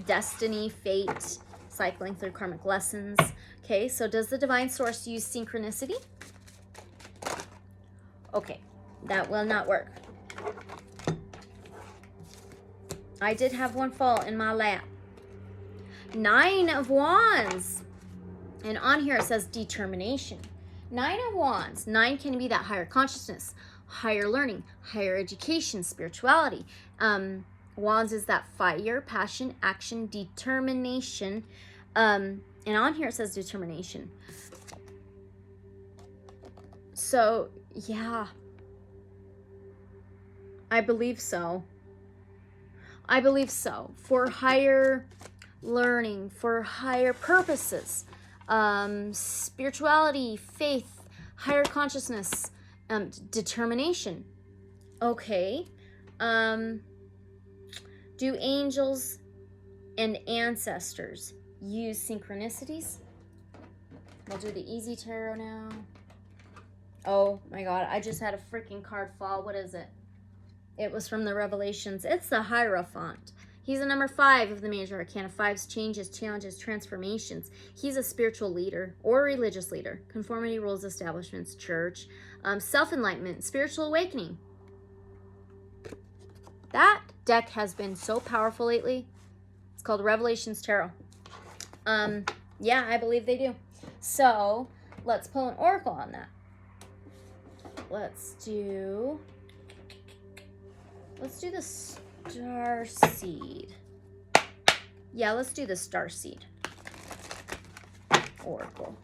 destiny, fate, cycling through karmic lessons. Okay, so does the divine source use synchronicity? Okay, that will not work. I did have one fall in my lap. 9 of Wands. And on here it says determination. 9 of Wands. 9 can be that higher consciousness, higher learning, higher education, spirituality. Wands is that fire, passion, action, determination. And on here it says determination. So, yeah. I believe so. I believe so. For higher learning, for higher purposes, spirituality, faith, higher consciousness, determination. Okay. Do angels and ancestors use synchronicities? We'll do the easy tarot now. Oh my God, I just had a freaking card fall. What is it? It was from the Revelations. It's the Hierophant. He's a number 5 of the major arcana. 5s, changes, challenges, transformations. He's a spiritual leader or religious leader. Conformity, rules, establishments, church, self-enlightenment, spiritual awakening. That deck has been so powerful lately. It's called Revelations Tarot. Yeah, I believe they do. So let's pull an oracle on that. Let's do the Star Seed. Yeah, let's do the Star Seed oracle.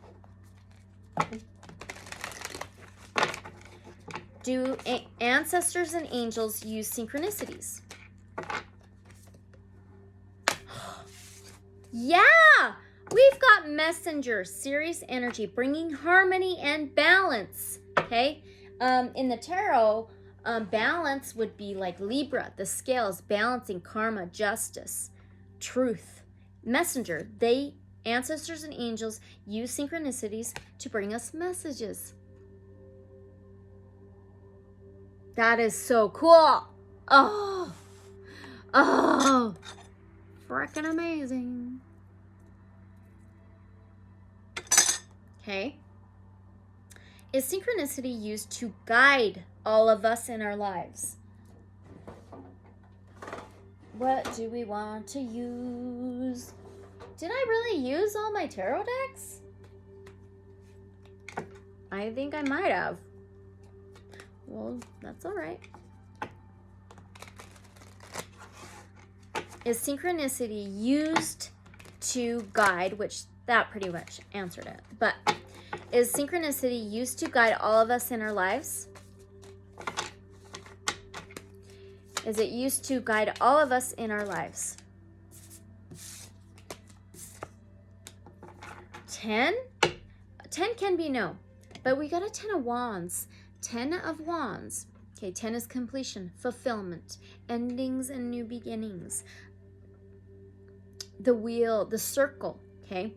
Do ancestors and angels use synchronicities? Yeah, we've got messengers, Sirius energy, bringing harmony and balance. Okay, in the tarot, balance would be like Libra, the scales, balancing karma, justice, truth. Messenger, ancestors and angels use synchronicities to bring us messages. That is so cool. Oh, freaking amazing. Okay. Is synchronicity used to guide all of us in our lives? What do we want to use? Did I really use all my tarot decks? I think I might have. Well, that's all right. Is synchronicity used to guide, which that pretty much answered it, but is synchronicity used to guide all of us in our lives? Is it used to guide all of us in our lives? 10? 10 can be no, but we got a 10 of wands. 10 of wands. Okay, 10 is completion, fulfillment, endings and new beginnings. The wheel, the circle, okay?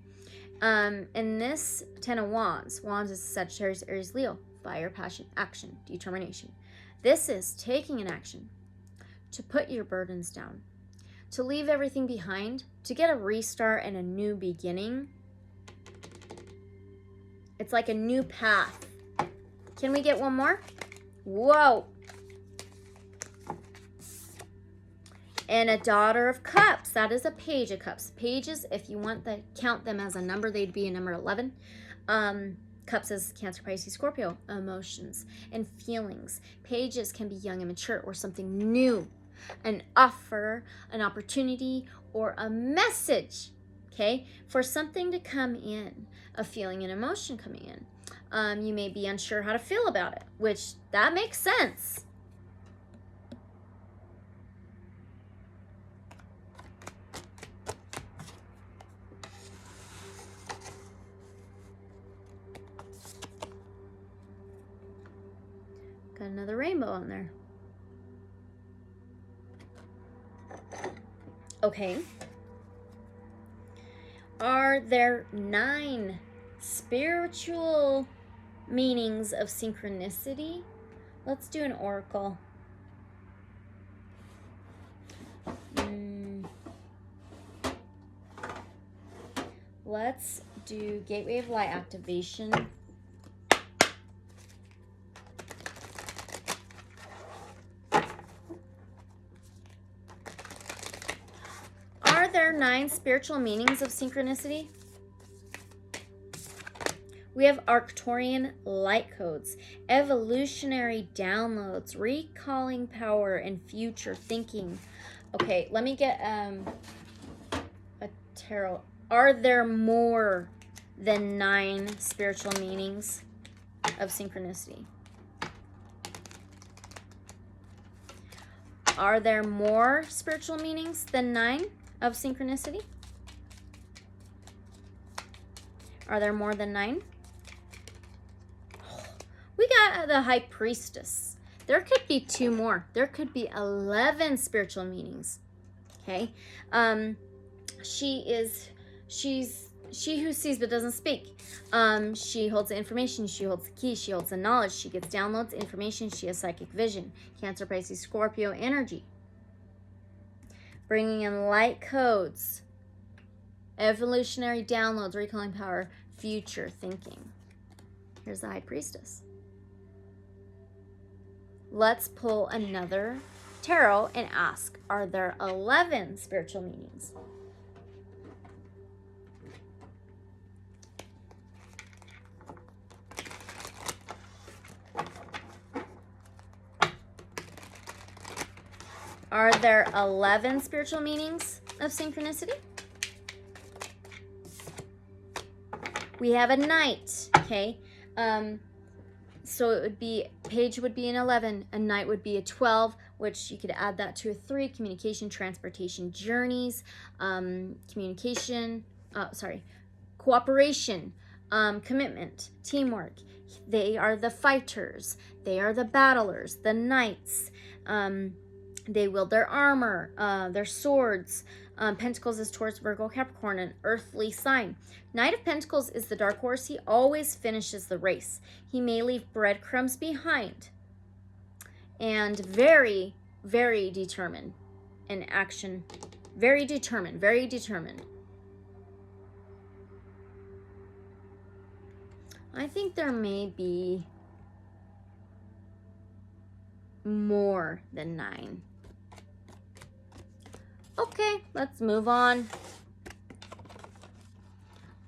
And this 10 of wands. Wands is Sagittarius, Aries, Leo. Fire, passion, action, determination. This is taking an action. To put your burdens down, to leave everything behind, to get a restart and a new beginning. It's like a new path. Can we get one more? Whoa. And a Daughter of Cups. That is a Page of Cups. Pages, if you want to count them as a number, they'd be a number 11. Cups is Cancer, Pisces, Scorpio. Emotions and feelings. Pages can be young and mature or something new. An offer, an opportunity, or a message, okay, for something to come in, a feeling and emotion coming in. You may be unsure how to feel about it, which that makes sense. Got another rainbow on there. Okay. Are there 9 spiritual meanings of synchronicity? Let's do an oracle. Let's do Gateway of Light activation. Are there 9 spiritual meanings of synchronicity? We have Arcturian light codes, evolutionary downloads, recalling power, and future thinking. Okay, let me get a tarot. Are there more than 9 spiritual meanings of synchronicity? Are there more spiritual meanings than 9 of synchronicity? Are there more than 9? We got the High Priestess. There could be 2 more. There could be 11 spiritual meanings. Okay. She who sees but doesn't speak. She holds the information. She holds the key. She holds the knowledge. She gets downloads, information. She has psychic vision. Cancer, Pisces, Scorpio energy. Bringing in light codes. Evolutionary downloads, recalling power, future thinking. Here's the High Priestess. Let's pull another tarot and ask, are there 11 spiritual meanings? Are there 11 spiritual meanings of synchronicity? We have a Knight, okay? So it would be, Page would be an 11, a Knight would be a 12, which you could add that to a 3, communication, transportation, journeys, cooperation, commitment, teamwork. They are the fighters. They are the battlers, the knights. They wield their armor, their swords. Pentacles is Taurus, Virgo, Capricorn, an earthly sign. Knight of Pentacles is the dark horse. He always finishes the race. He may leave breadcrumbs behind. And very, very determined and action Very determined, very determined. I think there may be more than 9. Okay, let's move on.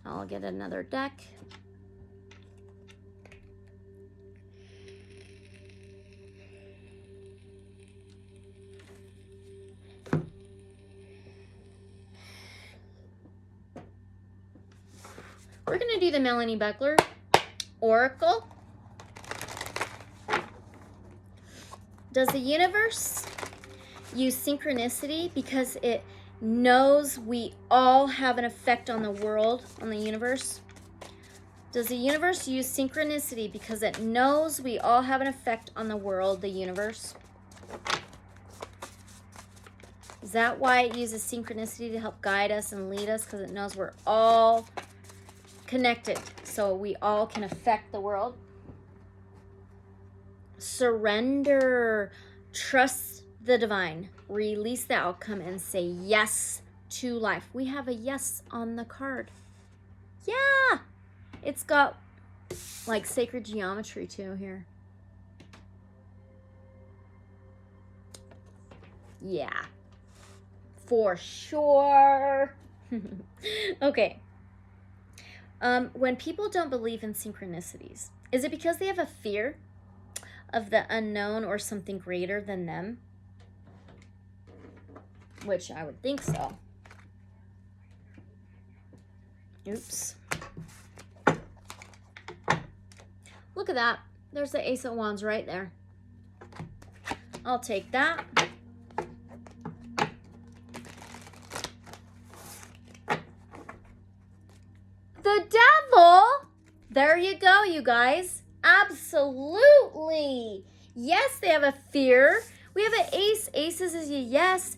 I'll get another deck. We're going to do the Millenium Oracle. Does the universe use synchronicity because it knows we all have an effect on the world, on the universe? Does the universe use synchronicity because it knows we all have an effect on the world, the universe? Is that why it uses synchronicity to help guide us and lead us? Because it knows we're all connected, so we all can affect the world. Surrender. Trust the divine. Release the outcome and say yes to life. We have a yes on the card. Yeah! It's got like sacred geometry too here. Yeah. For sure. Okay. When people don't believe in synchronicities, is it because they have a fear of the unknown or something greater than them? Which I would think so. Oops. Look at that. There's the Ace of Wands right there. I'll take that. The Devil! There you go, you guys. Absolutely. Yes, they have a fear. We have an ace. Aces is a yes.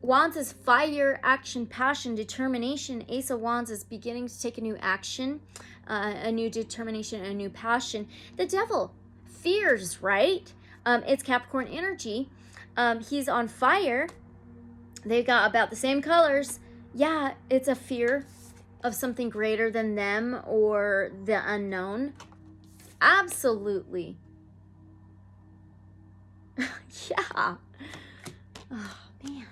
Wands is fire, action, passion, determination. Ace of Wands is beginning to take a new action, a new determination, a new passion. The Devil, fears, right? It's Capricorn energy. He's on fire. They've got about the same colors. Yeah, it's a fear of something greater than them or the unknown. Absolutely. Yeah. Oh, man.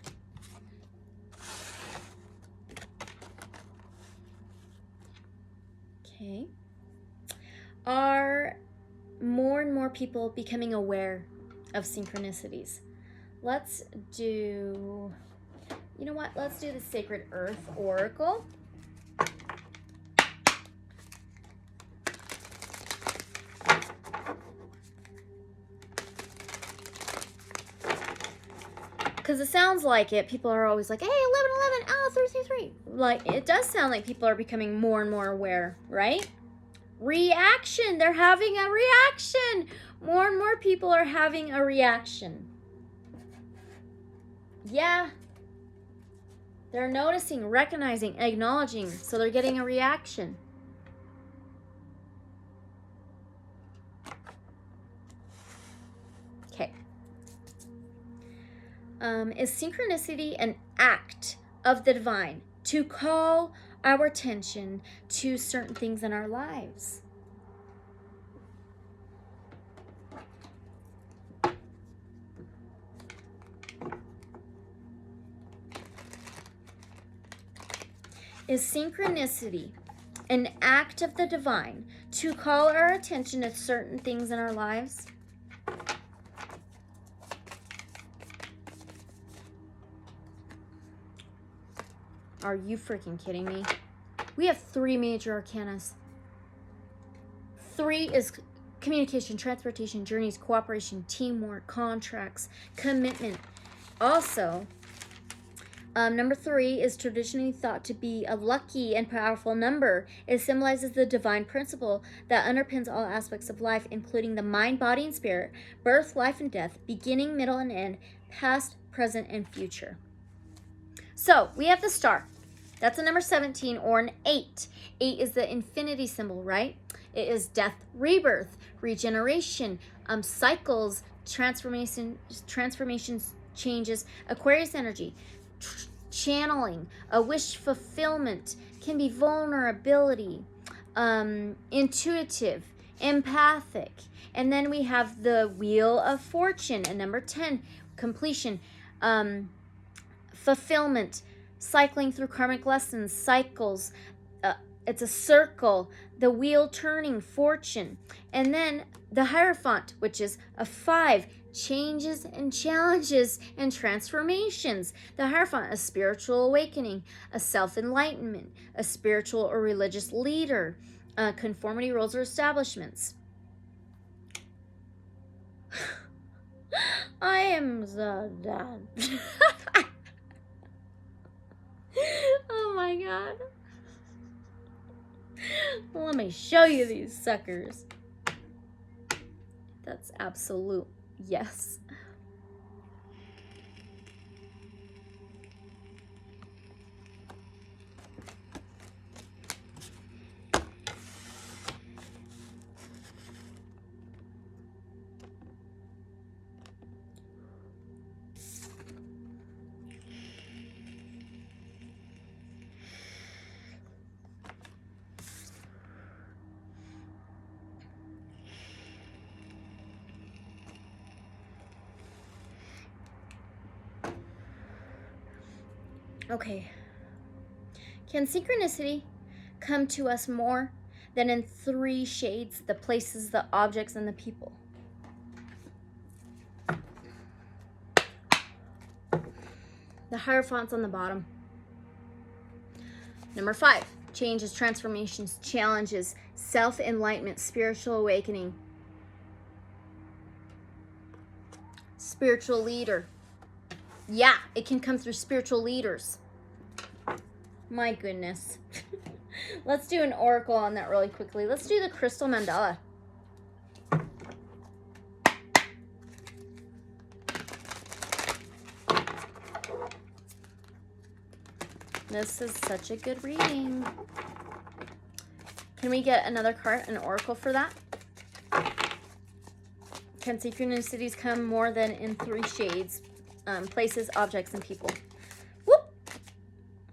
Okay. Are more and more people becoming aware of synchronicities? Let's do, you know what? Let's do the Sacred Earth Oracle. Because it sounds like it. People are always like, hey, 1111, oh, 333. Like, it does sound like people are becoming more and more aware, right? Reaction. They're having a reaction. More and more people are having a reaction. Yeah. They're noticing, recognizing, acknowledging. So they're getting a reaction. Okay. Is synchronicity an act of the divine to call our attention to certain things in our lives? Is synchronicity an act of the divine to call our attention to certain things in our lives? Are you freaking kidding me? We have 3 major arcanas. 3 is communication, transportation, journeys, cooperation, teamwork, contracts, commitment. Also, number 3 is traditionally thought to be a lucky and powerful number. It symbolizes the divine principle that underpins all aspects of life, including the mind, body, and spirit, birth, life, and death, beginning, middle, and end, past, present, and future. So, we have the star. That's a number 17 or an 8. 8 is the infinity symbol, right? It is death, rebirth, regeneration, cycles, transformations, changes, Aquarius energy. channeling, a wish fulfillment, can be vulnerability, intuitive, empathic. And then we have the Wheel of Fortune, and number 10, completion, fulfillment, cycling through karmic lessons, cycles. It's a circle, the wheel turning, fortune. And then the Hierophant, which is a 5, changes and challenges and transformations. The Hierophant, a spiritual awakening, a self-enlightenment, a spiritual or religious leader, conformity, rules, or establishments. I am so done. Oh my God. Let me show you these suckers. That's absolute yes. Okay. Can synchronicity come to us more than in 3 shades, the places, the objects, and the people? The Hierophant's on the bottom. Number 5, changes, transformations, challenges, self-enlightenment, spiritual awakening, spiritual leader. Yeah, it can come through spiritual leaders. My goodness. Let's do an oracle on that really quickly. Let's do the crystal mandala. This is such a good reading. Can we get another card, an oracle for that? Can synchronicities come more than in 3 shades, places, objects, and people? Whoop!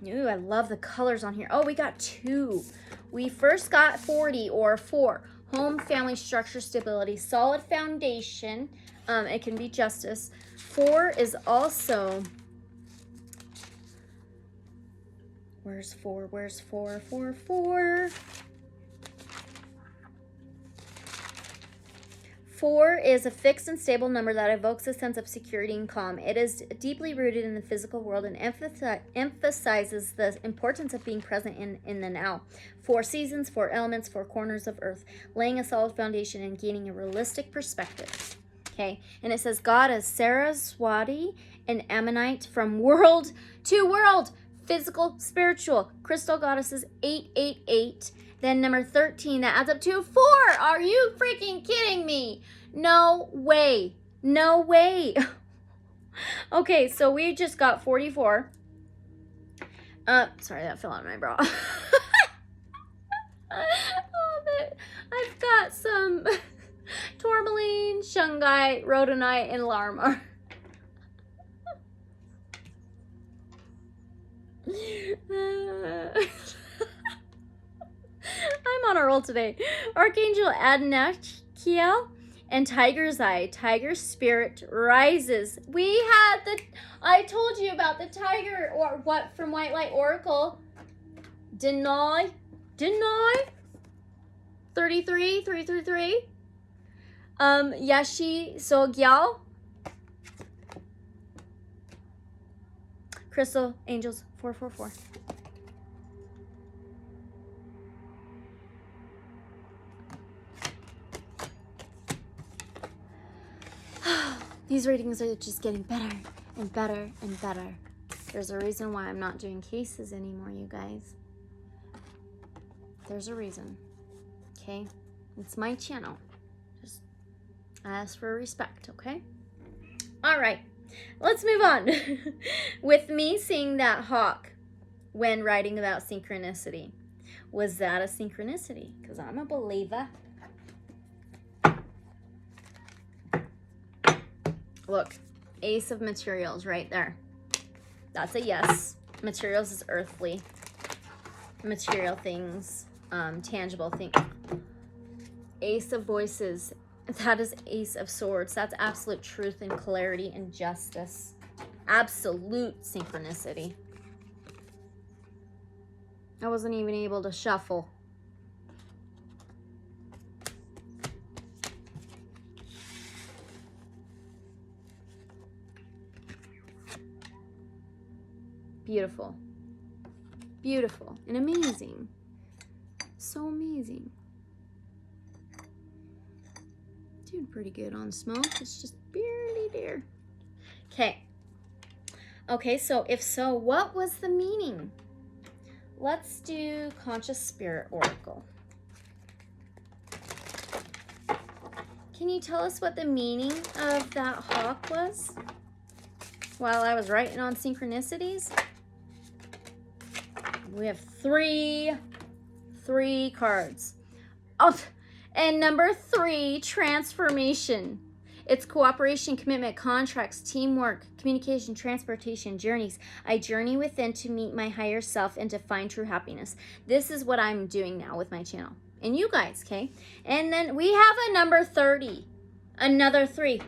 Ooh, I love the colors on here. Oh, we got 2. We first got 40 or 4. Home, family, structure, stability, solid foundation. It can be justice. 4 is also... Where's 4? Where's 4? 4, 4. 4 is a fixed and stable number that evokes a sense of security and calm. It is deeply rooted in the physical world and emphasizes the importance of being present in the now. 4 seasons, 4 elements, 4 corners of earth, laying a solid foundation and gaining a realistic perspective. Okay, and it says God is Saraswati, an Ammonite from world to world, physical, spiritual, crystal goddesses, 888. Then number 13, that adds up to 4. Are you freaking kidding me? No way. No way. Okay, so we just got 44. Sorry, that fell on my bra. I've got some tourmaline, shungite, rhodonite, and larmar. I'm on a roll today. Archangel Adnachiel and Tiger's Eye. Tiger spirit rises. We had I told you about the tiger or what from White Light Oracle. Deny. 333. Yashi Sogyal. Crystal Angels 444. These readings are just getting better and better and better. There's a reason why I'm not doing cases anymore, you guys. There's a reason. Okay? It's my channel. Just ask for respect, okay? All right. Let's move on. With me seeing that hawk when writing about synchronicity. Was that a synchronicity? Because I'm a believer. Look, Ace of Materials right there. That's a yes. Materials is earthly. Material things, tangible things. Ace of Voices. That is Ace of Swords. That's absolute truth and clarity and justice. Absolute synchronicity. I wasn't even able to shuffle. Beautiful. Beautiful and amazing. So amazing. Doing pretty good on smoke. It's just barely there. Okay. Okay, so if so, what was the meaning? Let's do Conscious Spirit Oracle. Can you tell us what the meaning of that hawk was while I was writing on synchronicities? We have three cards. Oh, and number 3, transformation. It's cooperation, commitment, contracts, teamwork, communication, transportation, journeys. I journey within to meet my higher self and to find true happiness. This is what I'm doing now with my channel. And you guys, okay? And then we have a number 30. Another 3.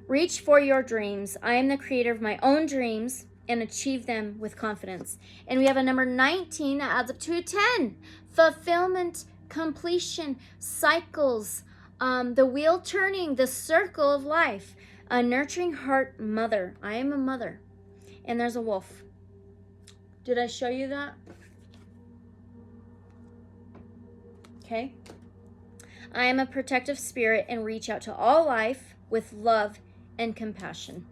Reach for your dreams. I am the creator of my own dreams and achieve them with confidence. And we have a number 19 that adds up to a 10. Fulfillment, completion, cycles, the wheel turning, the circle of life, a nurturing heart mother. I am a mother. And there's a wolf. Did I show you that? Okay. I am a protective spirit and reach out to all life with love and compassion.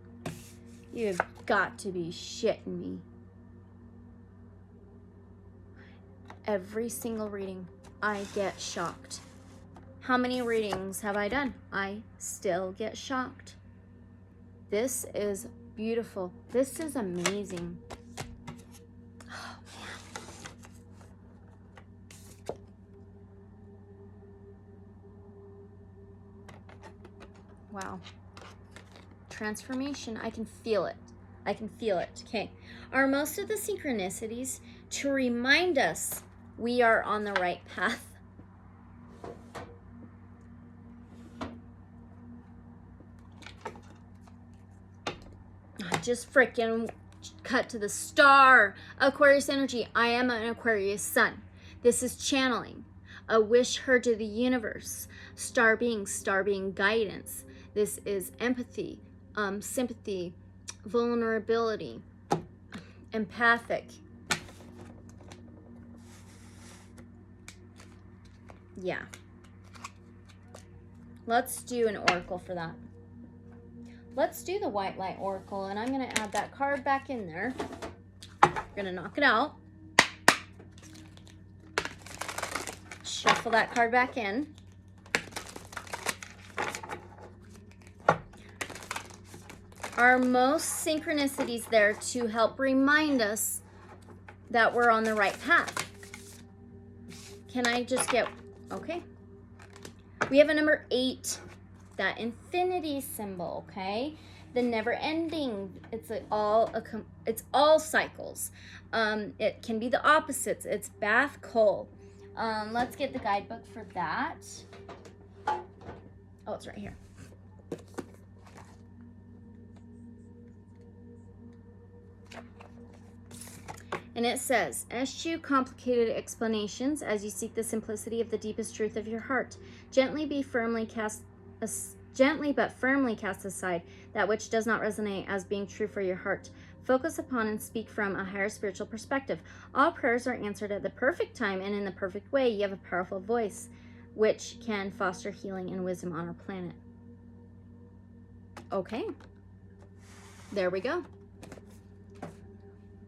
You've got to be shitting me. Every single reading, I get shocked. How many readings have I done? I still get shocked. This is beautiful. This is amazing. Oh, man. Wow. Transformation. I can feel it. I can feel it. Okay. Are most of the synchronicities to remind us we are on the right path? I just freaking cut to the star. Aquarius energy. I am an Aquarius sun. This is channeling. A wish heard to the universe. Star being guidance. This is empathy, sympathy, vulnerability, empathic. Yeah. Let's do an oracle for that. Let's do the White Light Oracle, and I'm going to add that card back in there. We're going to knock it out. Shuffle that card back in. Are most synchronicities there to help remind us that we're on the right path? Can I just get... Okay. We have a number 8. That infinity symbol, okay? The never ending. It's all cycles. It can be the opposites. It's Bath Cole. Let's get the guidebook for that. Oh, it's right here. And it says, eschew complicated explanations as you seek the simplicity of the deepest truth of your heart. Gently but firmly cast aside that which does not resonate as being true for your heart. Focus upon and speak from a higher spiritual perspective. All prayers are answered at the perfect time and in the perfect way. You have a powerful voice which can foster healing and wisdom on our planet. Okay. There we go.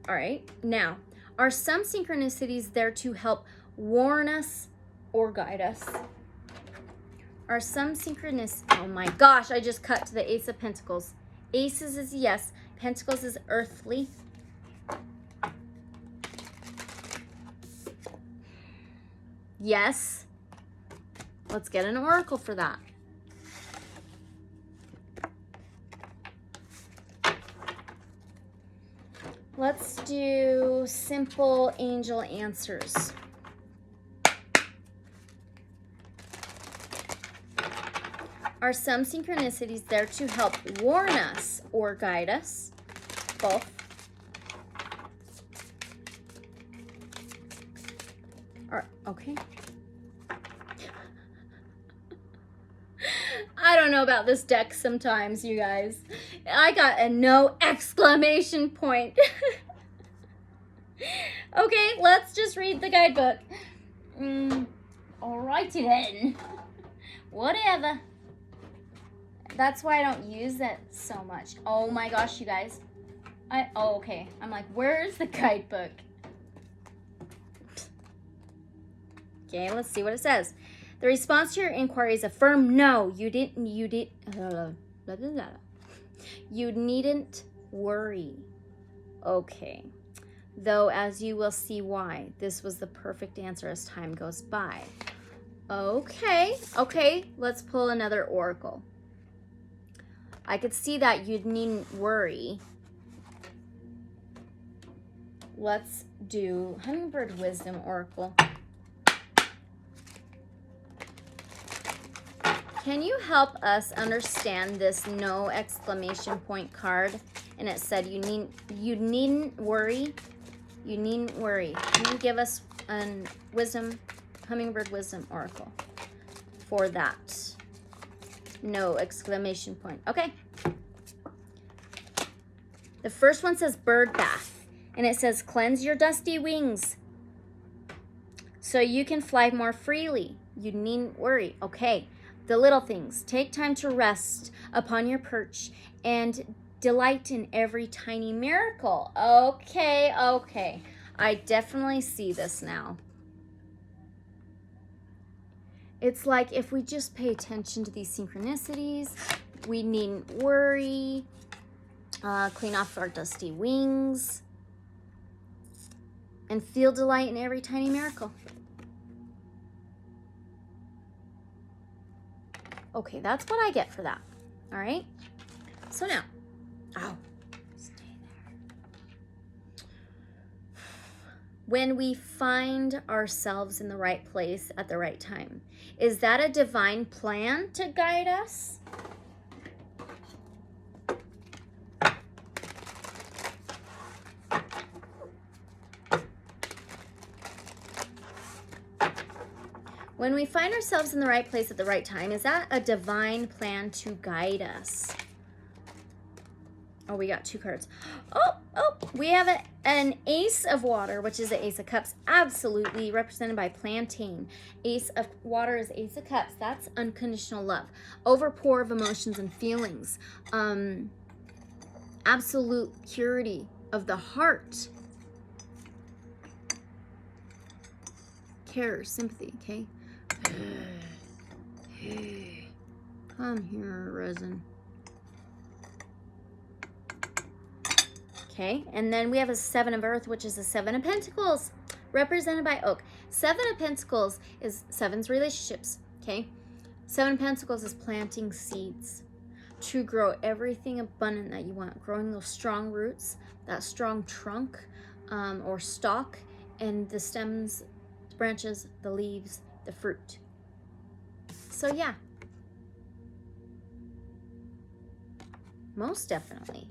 All right. Now, are some synchronicities there to help warn us or guide us? Are some synchronicities... Oh my gosh, I just cut to the Ace of Pentacles. Aces is yes. Pentacles is earthly. Yes. Let's get an oracle for that. Let's do simple angel answers. Are some synchronicities there to help warn us or guide us? Both. Okay. I don't know about this deck sometimes, you guys. I got a no exclamation point. Okay, let's just read the guidebook. Alrighty then. Whatever. That's why I don't use it so much. Oh my gosh, you guys. Oh, okay. I'm like, where's the guidebook? Okay, let's see what it says. The response to your inquiry is a firm no. You needn't worry. Okay. Though, as you will see why, this was the perfect answer as time goes by. Okay, let's pull another oracle. I could see that you needn't worry. Let's do Hummingbird Wisdom Oracle. Can you help us understand this no exclamation point card? And it said you needn't worry. You needn't worry. Can you give us a Hummingbird Wisdom Oracle for that? No exclamation point. Okay. The first one says bird bath. And it says cleanse your dusty wings so you can fly more freely. You needn't worry. Okay. The little things. Take time to rest upon your perch and delight in every tiny miracle. Okay. I definitely see this now. It's like if we just pay attention to these synchronicities, we needn't worry, clean off our dusty wings, and feel delight in every tiny miracle. Okay, that's what I get for that. All right. So now, stay there. When we find ourselves in the right place at the right time, is that a divine plan to guide us? When we find ourselves in the right place at the right time, is that a divine plan to guide us? Oh, we got two cards. Oh, we have an Ace of Water, which is the Ace of Cups, absolutely represented by plantain. Ace of Water is Ace of Cups. That's unconditional love. Overpour of emotions and feelings. Absolute purity of the heart. Care, sympathy, okay? Come here, resin. Okay, and then we have a Seven of Earth, which is the Seven of Pentacles, represented by oak. Seven of Pentacles is seven's relationships, okay? Seven of Pentacles is planting seeds to grow everything abundant that you want, growing those strong roots, that strong trunk or stalk, and the stems, the branches, the leaves, the fruit. So yeah, most definitely.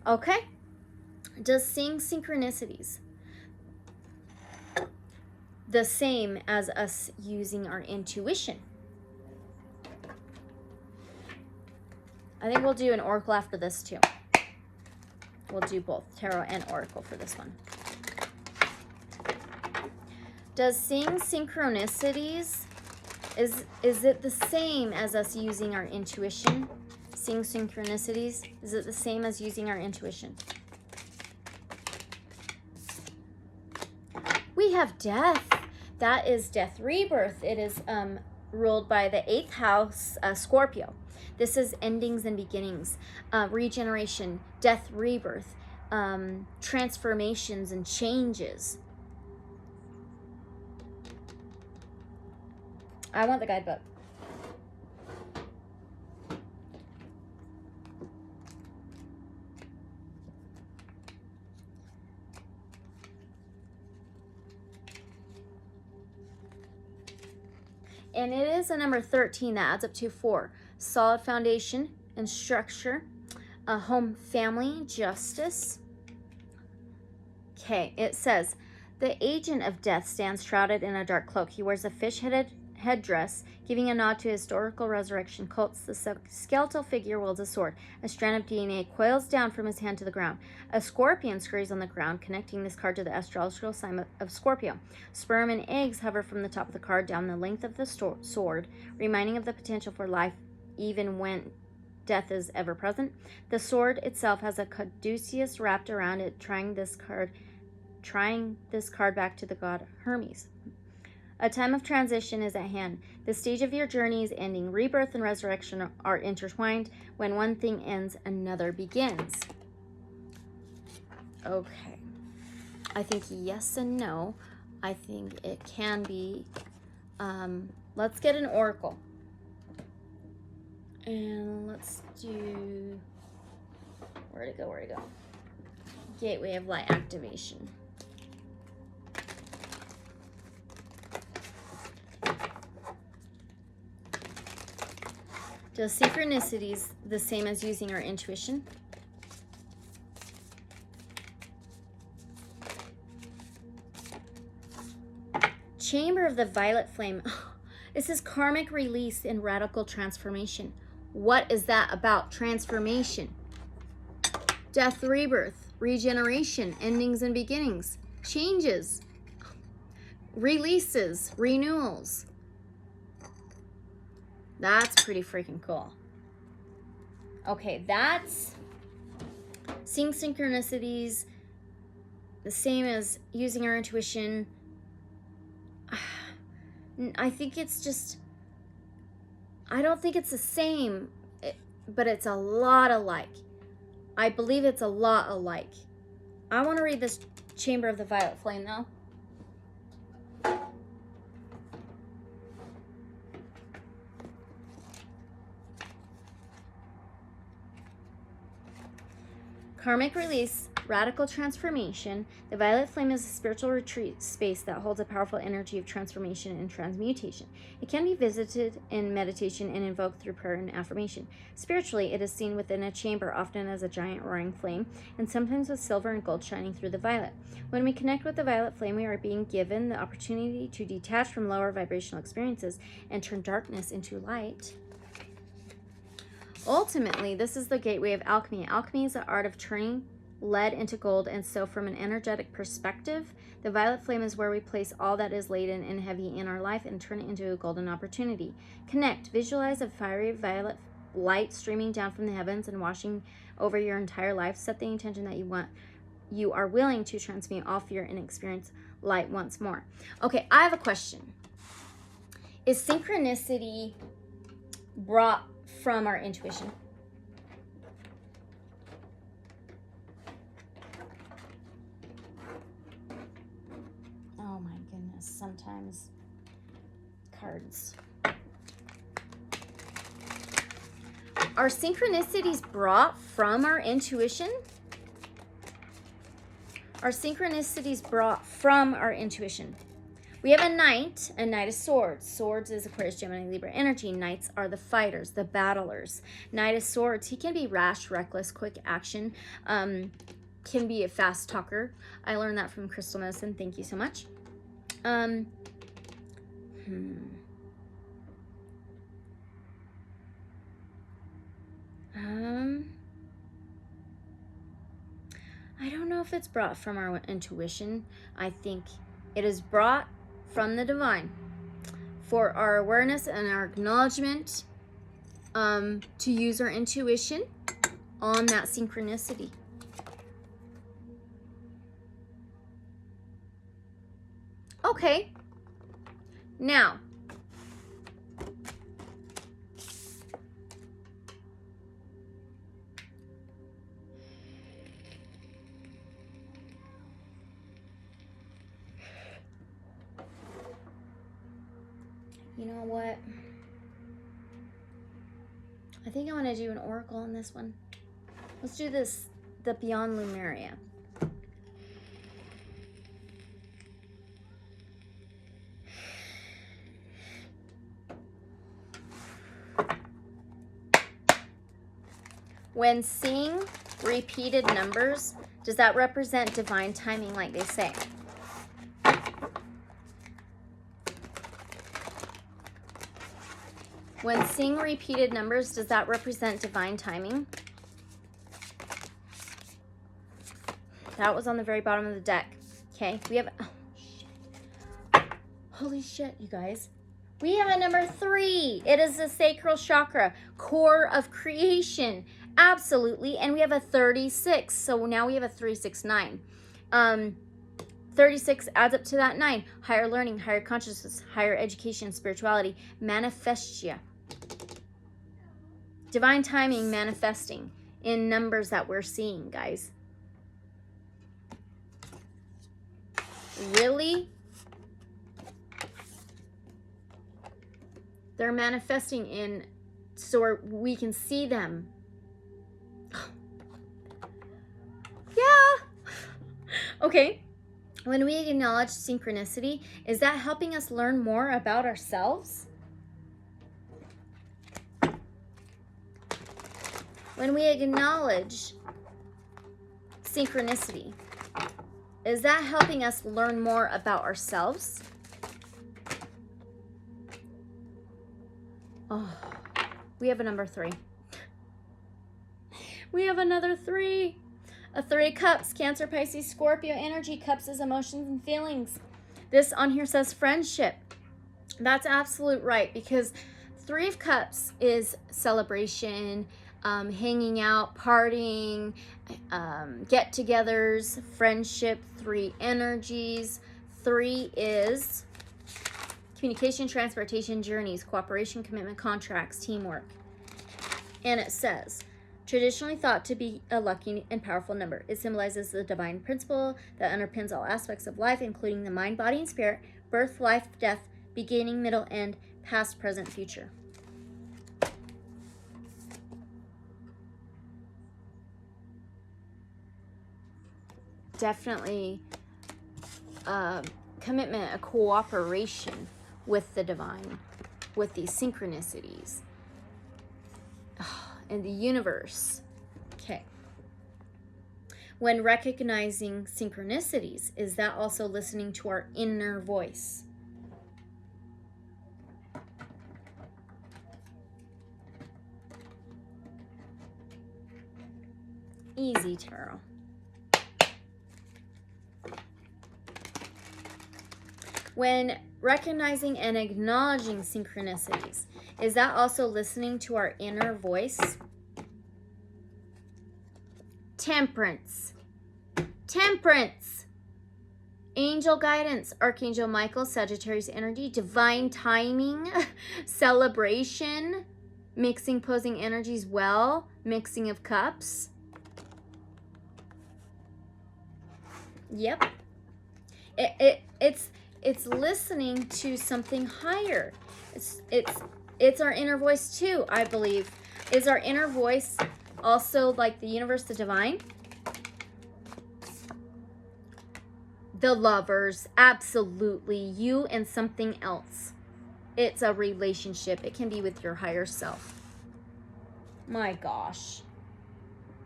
Okay, does seeing synchronicities the same as us using our intuition? I think we'll do an oracle after this too. We'll do both tarot and oracle for this one. Does seeing synchronicities, is it the same as us using our intuition? Seeing synchronicities, is it the same as using our intuition? We have death. That is death rebirth. It is ruled by the 8th house, Scorpio. This is endings and beginnings, regeneration, death rebirth, transformations and changes. I want the guidebook. And it is a number 13 that adds up to 4. Solid foundation and structure. A home, family, justice. Okay, it says, the agent of death stands shrouded in a dark cloak. He wears a fish-headed headdress, giving a nod to historical resurrection cults. The skeletal figure wields a sword. A strand of DNA coils down from his hand to the ground. A scorpion scurries on the ground, connecting this card to the astrological sign of Scorpio. Sperm and eggs hover from the top of the card down the length of the sword, reminding of the potential for life even when death is ever present. The sword itself has a caduceus wrapped around it, trying this card back to the god Hermes. A time of transition is at hand. The stage of your journey is ending. Rebirth and resurrection are intertwined. When one thing ends, another begins. Okay. I think yes and no. I think it can be. Let's get an oracle. And let's do... Where'd it go? Gateway of Light activation. Does synchronicities the same as using our intuition? Chamber of the Violet Flame. This is karmic release and radical transformation. What is that about? Transformation. Death, rebirth, regeneration, endings and beginnings, changes, releases, renewals. That's pretty freaking cool. Okay, that's seeing synchronicities, the same as using our intuition. I think it's just, I don't think it's the same, but it's a lot alike. I believe it's a lot alike. I want to read this Chamber of the Violet Flame though. Karmic release, radical transformation. The violet flame is a spiritual retreat space that holds a powerful energy of transformation and transmutation. It can be visited in meditation and invoked through prayer and affirmation. Spiritually, it is seen within a chamber, often as a giant roaring flame, and sometimes with silver and gold shining through the violet. When we connect with the violet flame, we are being given the opportunity to detach from lower vibrational experiences and turn darkness into light. Ultimately, this is the gateway of alchemy. Alchemy is the art of turning lead into gold, and so from an energetic perspective, the violet flame is where we place all that is laden and heavy in our life and turn it into a golden opportunity. Connect. Visualize a fiery violet light streaming down from the heavens and washing over your entire life. Set the intention that you are willing to transmute all fear and experience light once more. Okay, I have a question. Is synchronicity brought from our intuition? Oh my goodness, sometimes cards. Are synchronicities brought from our intuition? Are synchronicities brought from our intuition? We have a knight of swords. Swords is Aquarius, Gemini, Libra energy. Knights are the fighters, the battlers. Knight of swords, he can be rash, reckless, quick action, can be a fast talker. I learned that from Crystal Medicine. Thank you so much. I don't know if it's brought from our intuition. I think it is brought from the divine for our awareness and our acknowledgement, to use our intuition on that synchronicity. Okay, now You know what? I think I want to do an oracle on this one. Let's do this, the Beyond Lumeria. When seeing repeated numbers, does that represent divine timing like they say? When seeing repeated numbers, does that represent divine timing? That was on the very bottom of the deck. Okay, we have, oh, shit. Holy shit, you guys. We have a number 3. It is the sacral chakra, core of creation. Absolutely. And we have a 36. So now we have a 369. 36 adds up to that 9. Higher learning, higher consciousness, higher education, spirituality, manifestia. Divine timing manifesting in numbers that we're seeing, guys. Really? They're manifesting in so we can see them. Yeah. Okay. When we acknowledge synchronicity, is that helping us learn more about ourselves? When we acknowledge synchronicity, is that helping us learn more about ourselves? Oh, we have a number 3. We have another 3. A 3 of Cups, Cancer, Pisces, Scorpio energy. Cups is emotions and feelings. This on here says friendship. That's absolute right, because 3 of Cups is celebration, hanging out, partying, get-togethers, friendship. 3 energies. 3 is communication, transportation, journeys, cooperation, commitment, contracts, teamwork. And it says, traditionally thought to be a lucky and powerful number, it symbolizes the divine principle that underpins all aspects of life, including the mind, body, and spirit, birth, life, death, beginning, middle, end, past, present, future. Definitely a commitment, a cooperation with the divine, with these synchronicities and the universe. Okay. When recognizing synchronicities, is that also listening to our inner voice? Easy, tarot. When recognizing and acknowledging synchronicities, is that also listening to our inner voice? Temperance. Temperance. Angel guidance. Archangel Michael, Sagittarius energy. Divine timing. Celebration. Mixing posing energies well. Mixing of cups. Yep. It's listening to something higher. It's our inner voice too, I believe. Is our inner voice also like the universe, the divine? The Lovers, absolutely. You and something else. It's a relationship. It can be with your higher self. My gosh.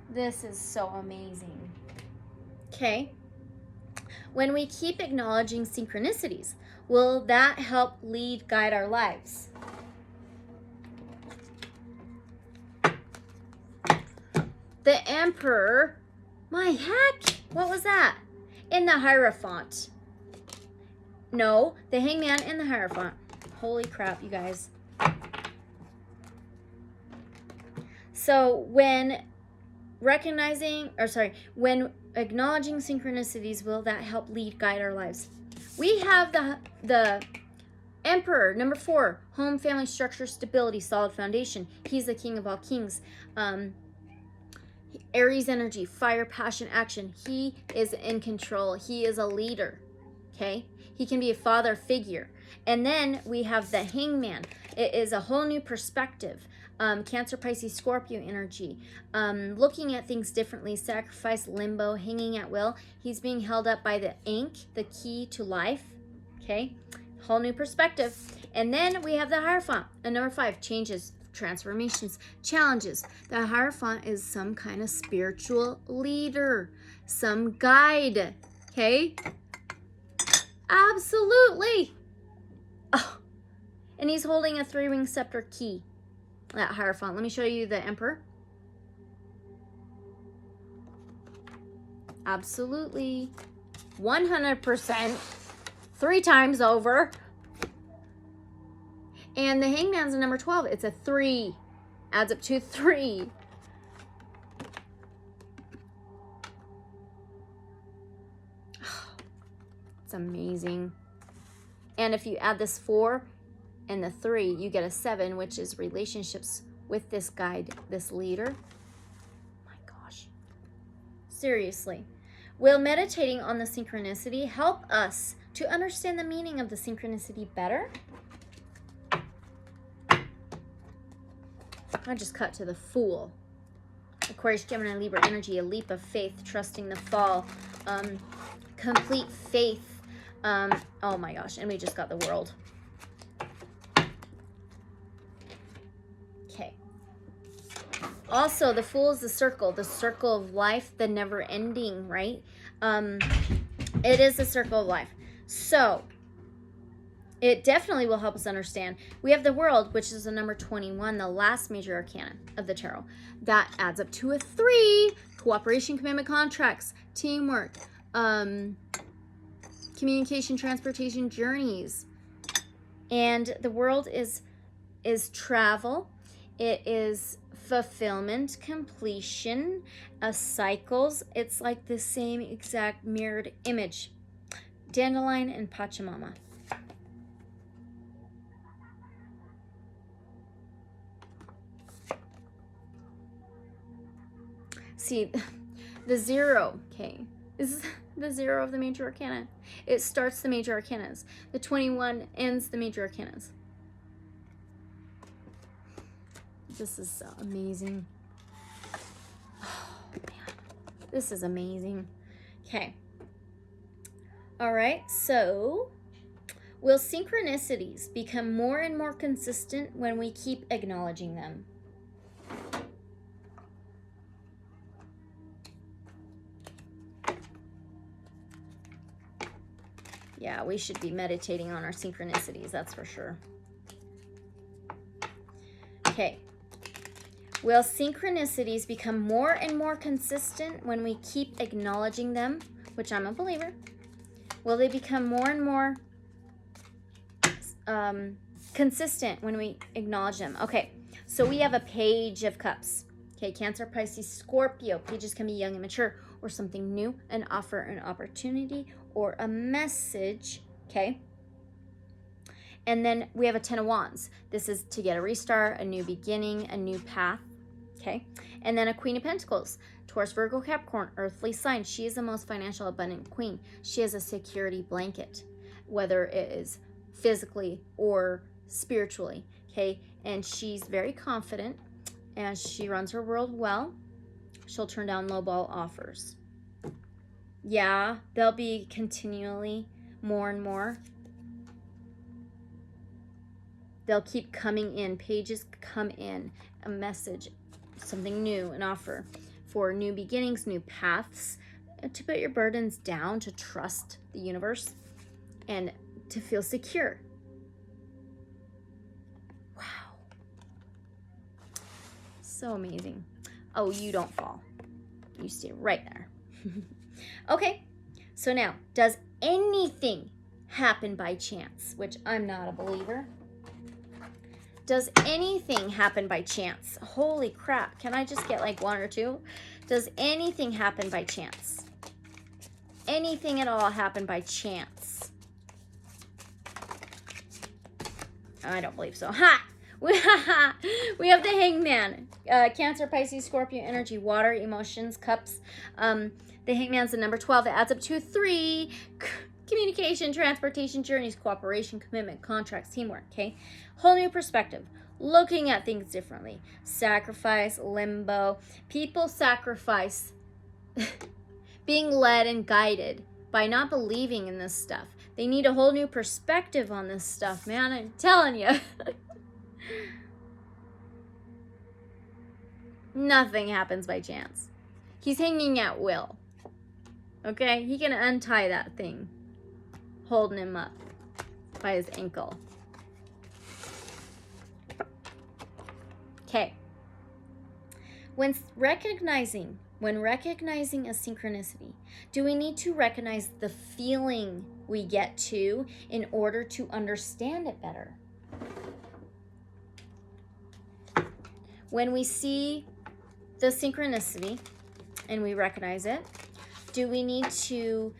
This is so amazing. Okay. When we keep acknowledging synchronicities, will that help lead, guide our lives? The Emperor, my heck, what was that? In the Hierophant. No, the Hangman and the Hierophant. Holy crap, you guys. So when when acknowledging synchronicities, will that help lead, guide our lives? We have the Emperor, number 4, home, family, structure, stability, solid foundation. He's the king of all kings. Aries energy, fire, passion, action. He is in control. He is a leader. Okay? He can be a father figure. And then we have the Hangman. It is a whole new perspective. Cancer, Pisces, Scorpio energy. Looking at things differently. Sacrifice, limbo, hanging at will. He's being held up by the ink, the key to life. Okay, whole new perspective. And then we have the Hierophant. And number 5, changes, transformations, challenges. The Hierophant is some kind of spiritual leader, some guide. Okay, absolutely. Oh, and he's holding a 3-ring scepter key. That Hierophant. Let me show you the Emperor. Absolutely. 100%. 3 times over. And the Hangman's a number 12. It's a 3. Adds up to 3. It's amazing. And if you add this 4 and the 3, you get a 7, which is relationships with this guide, this leader. My gosh. Seriously. Will meditating on the synchronicity help us to understand the meaning of the synchronicity better? I just cut to the Fool. Aquarius, Gemini, Libra energy, a leap of faith, trusting the fall, complete faith. Oh my gosh, and we just got the World. Okay. Also, the Fool is the circle of life, the never ending, right? It is the circle of life. So, it definitely will help us understand. We have the World, which is the number 21, the last major arcana of the tarot. That adds up to a 3. Cooperation, commitment, contracts, teamwork, communication, transportation, journeys. And the World is travel. It is fulfillment, completion, cycles. It's like the same exact mirrored image. Dandelion and Pachamama. See, the 0, okay, is the 0 of the major arcana. It starts the major arcanas. The 21 ends the major arcanas. This is so amazing. Oh, man. This is amazing. Okay. All right, so will synchronicities become more and more consistent when we keep acknowledging them? Yeah, we should be meditating on our synchronicities, that's for sure. Okay. Will synchronicities become more and more consistent when we keep acknowledging them? Which I'm a believer. Will they become more and more consistent when we acknowledge them? Okay, so we have a Page of Cups. Okay, Cancer, Pisces, Scorpio. Pages can be young and mature, or something new, an offer, an opportunity, or a message. Okay. And then we have a 10 of Wands. This is to get a restart, a new beginning, a new path. Okay. And then a Queen of Pentacles. Taurus, Virgo, Capricorn, earthly sign. She is the most financial abundant queen. She has a security blanket, whether it is physically or spiritually. Okay. And she's very confident and she runs her world well. She'll turn down lowball offers. Yeah, they'll be continually more and more. They'll keep coming in. Pages come in. A message, something new, an offer for new beginnings, new paths, to put your burdens down, to trust the universe, and to feel secure. Wow. So amazing. Oh, you don't fall. You stay right there. Okay, so now, does anything happen by chance? Which I'm not a believer. Does anything happen by chance? Holy crap, can I just get like 1 or 2? Does anything happen by chance? Anything at all happen by chance? I don't believe so. Ha! We have the Hangman. Cancer, Pisces, Scorpio energy, water, emotions, cups. The Hangman's the number 12. It adds up to 3. communication, transportation, journeys, cooperation, commitment, contracts, teamwork, okay? Whole new perspective. Looking at things differently. Sacrifice, limbo. People sacrifice being led and guided by not believing in this stuff. They need a whole new perspective on this stuff, man. I'm telling you. Nothing happens by chance. He's hanging at will. Okay? He can untie that thing holding him up by his ankle. Okay. When recognizing a synchronicity, do we need to recognize the feeling we get to in order to understand it better? When we see the synchronicity and we recognize it, do we need to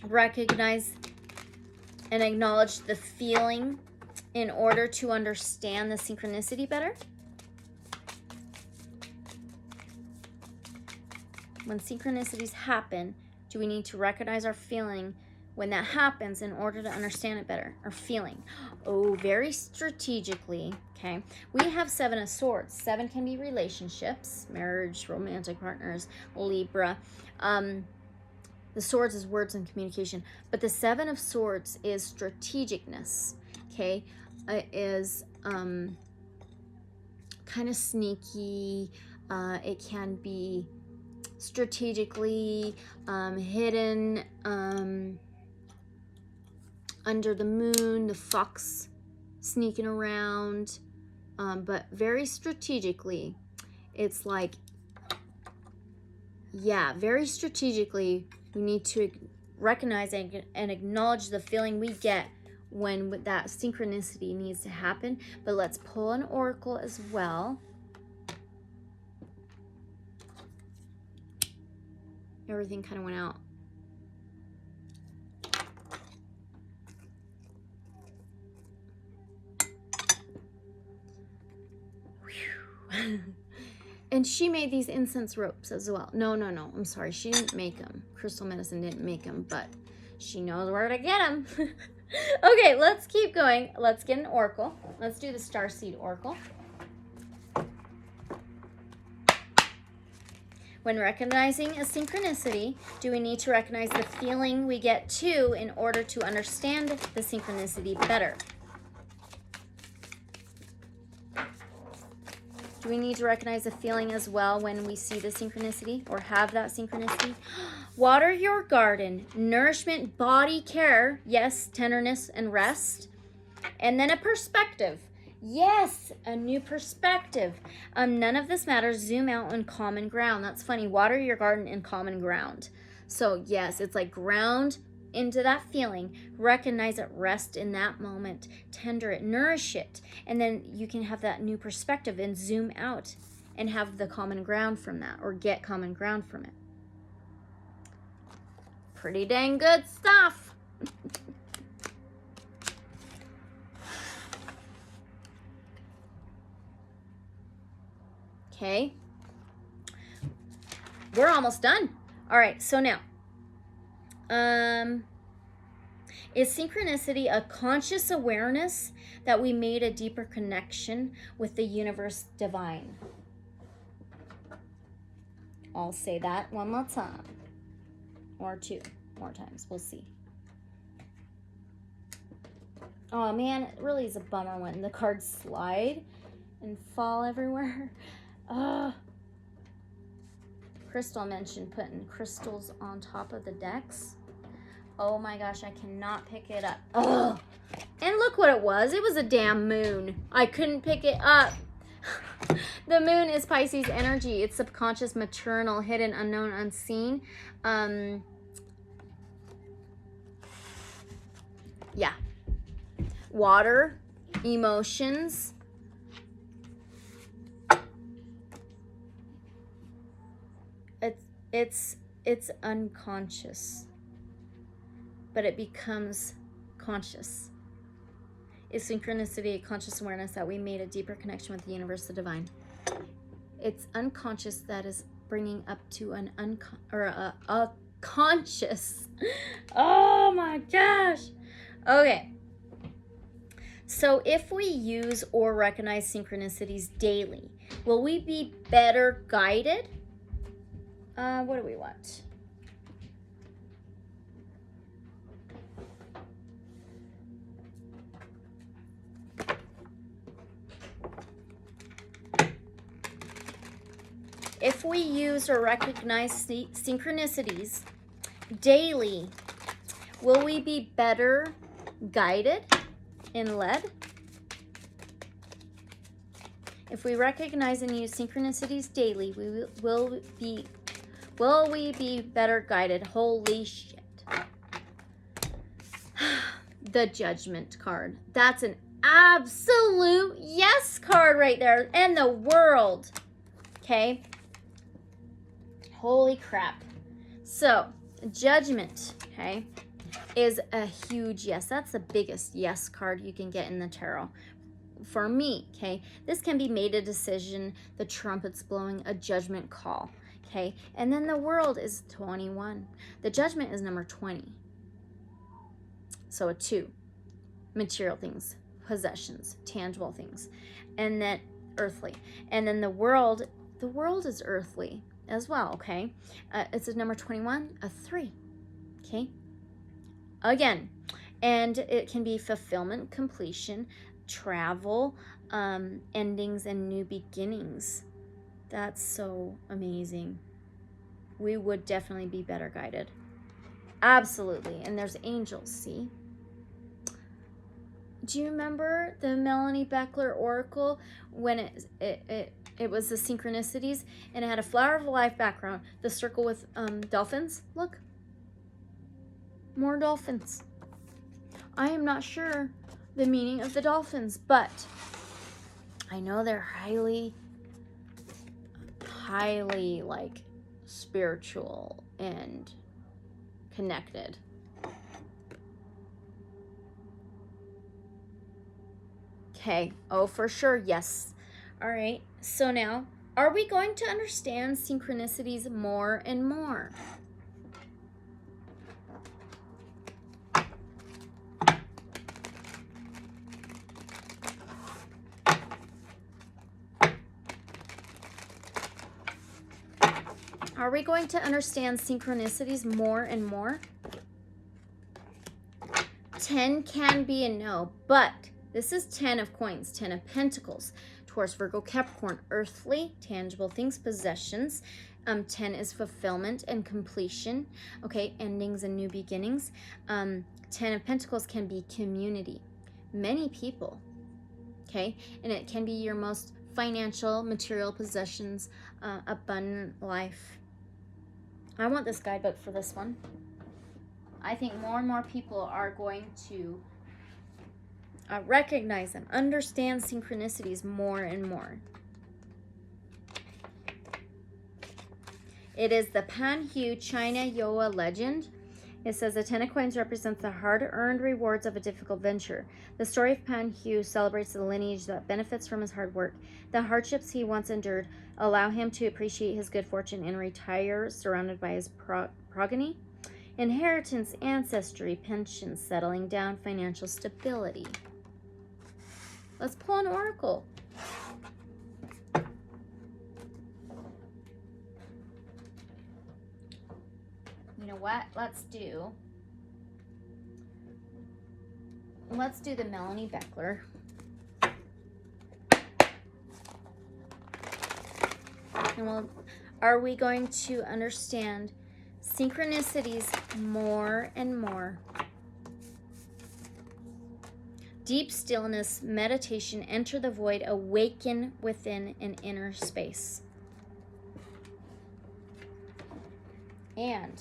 recognize and acknowledge the feeling in order to understand the synchronicity better? When synchronicities happen, do we need to recognize our feeling when that happens in order to understand it better? Our feeling. Oh, very strategically, okay? We have 7 of Swords. 7 can be relationships, marriage, romantic partners, Libra. The Swords is words and communication. But the 7 of Swords is strategicness, okay? It is kind of sneaky. It can be strategically hidden under the moon, the fox sneaking around, but very strategically. It's like, yeah, very strategically, we need to recognize and acknowledge the feeling we get when that synchronicity needs to happen. But let's pull an oracle as well. Everything kind of went out. And she made these incense ropes as well. No, I'm sorry. She didn't make them. Crystal Medicine didn't make them, but she knows where to get them. Okay, let's keep going. Let's get an oracle. Let's do the Starseed Oracle. When recognizing a synchronicity, do we need to recognize the feeling we get too in order to understand the synchronicity better? Do we need to recognize the feeling as well when we see the synchronicity or have that synchronicity? Water your garden, nourishment, body care, yes, tenderness and rest, and then a perspective. Yes, a new perspective. None of this matters. Zoom out on common ground. That's funny. Water your garden in common ground. So yes, it's like ground into that feeling. Recognize it. Rest in that moment. Tender it. Nourish it. And then you can have that new perspective and zoom out and have the common ground from that, or get common ground from it. Pretty dang good stuff. Okay, we're almost done. All right, so now, is synchronicity a conscious awareness that we made a deeper connection with the universe divine? I'll say that one more time, or 2 more times, we'll see. Oh man, it really is a bummer when the cards slide and fall everywhere. Crystal mentioned putting crystals on top of the decks. Oh my gosh, I cannot pick it up. Oh, and look what it was. It was a damn moon. I couldn't pick it up. The moon is Pisces energy. It's subconscious, maternal, hidden, unknown, unseen. Yeah. Water, emotions. It's unconscious, but it becomes conscious. Is synchronicity a conscious awareness that we made a deeper connection with the universe, the divine? It's unconscious that is bringing up to an conscious. Oh my gosh. Okay. So if we use or recognize synchronicities daily, will we be better guided? What do we want? If we use or recognize synchronicities daily, will we be better guided and led? If we recognize and use synchronicities daily, will we be better guided? Holy shit. The Judgment card. That's an absolute yes card right there. And the World. Okay. Holy crap. So, Judgment, okay, is a huge yes. That's the biggest yes card you can get in the tarot. For me, okay, this can be made a decision, the trumpet's blowing, a judgment call, okay? And then the World is 21. The Judgment is number 20. So a 2. Material things, possessions, tangible things, and then earthly. And then the World is earthly as well, okay? It's a number 21, a 3, okay? Again, and it can be fulfillment, completion, travel, endings, and new beginnings. That's so amazing. We would definitely be better guided. Absolutely. And there's angels, see? Do you remember the Melanie Beckler Oracle when it was the synchronicities and it had a flower of life background, the circle with dolphins? Look. More dolphins. I am not sure the meaning of the dolphins, but I know they're highly like spiritual and connected. Okay. Oh, for sure. Yes. All right. So now, are we going to understand synchronicities more and more? Are we going to understand synchronicities more and more? 10 can be a no, but this is 10 of coins, 10 of pentacles. Taurus, Virgo, Capricorn, earthly, tangible things, possessions. 10 is fulfillment and completion, okay, endings and new beginnings. 10 of pentacles can be community, many people, okay, and it can be your most financial, material possessions, abundant life. I want this guidebook for this one. I think more and more people are going to recognize them, understand synchronicities more and more. It is the Panhu China Yoa legend. It says the 10 of coins represents the hard-earned rewards of a difficult venture. The story of Panhu celebrates the lineage that benefits from his hard work. The hardships he once endured allow him to appreciate his good fortune and retire surrounded by his progeny. Inheritance, ancestry, pensions, settling down, financial stability. Let's pull an oracle. You know what? Let's do the Melanie Beckler. And are we going to understand synchronicities more and more? Deep stillness, meditation, enter the void, awaken within an inner space. And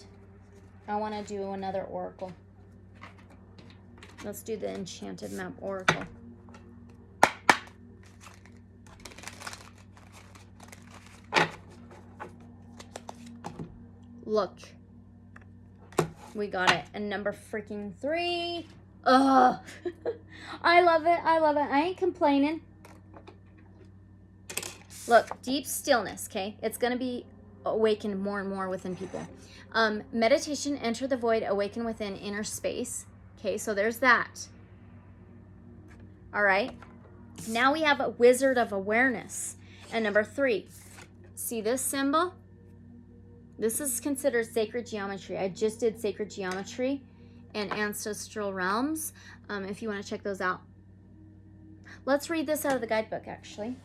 I want to do another oracle. Let's do the Enchanted Map Oracle. Look. We got it. And number freaking 3. Oh, I love it. I love it. I ain't complaining. Look, deep stillness, okay? It's going to be awaken more and more within people. Meditation, enter the void, awaken within, inner space. Okay, so there's that. All right. Now we have a Wizard of Awareness. And number 3, see this symbol? This is considered sacred geometry. I just did sacred geometry and Ancestral Realms, if you want to check those out. Let's read this out of the guidebook, actually.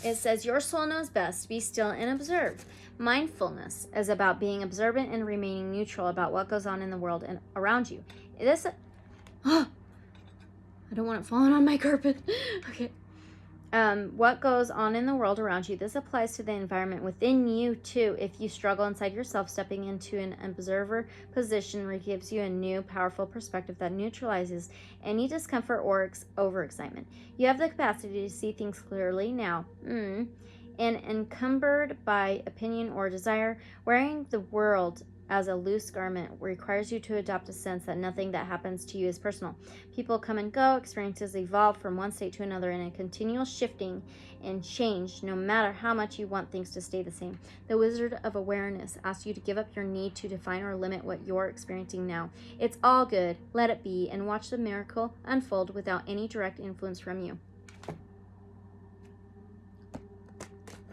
It says, your soul knows best. Be still and observe. Mindfulness is about being observant and remaining neutral about what goes on in the world and around you. This, I don't want it falling on my carpet. Okay. What goes on in the world around you. This applies to the environment within you too. If you struggle inside yourself, stepping into an observer position gives you a new, powerful perspective that neutralizes any discomfort or overexcitement. You have the capacity to see things clearly now. And encumbered by opinion or desire, wearing the world as a loose garment requires you to adopt a sense that nothing that happens to you is personal. People come and go, experiences evolve from one state to another in a continual shifting and change, no matter how much you want things to stay the same. The Wizard of Awareness asks you to give up your need to define or limit what you're experiencing now. It's all good, let it be, and watch the miracle unfold without any direct influence from you.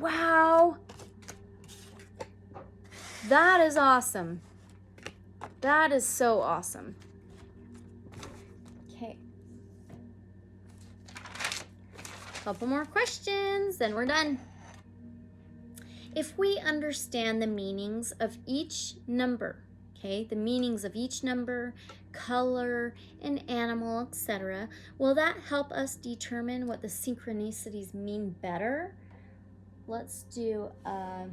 Wow! That is awesome. That is so awesome. Okay. Couple more questions, then we're done. If we understand the meanings of each number, okay, the meanings of each number, color, and animal, etc., will that help us determine what the synchronicities mean better? Let's do a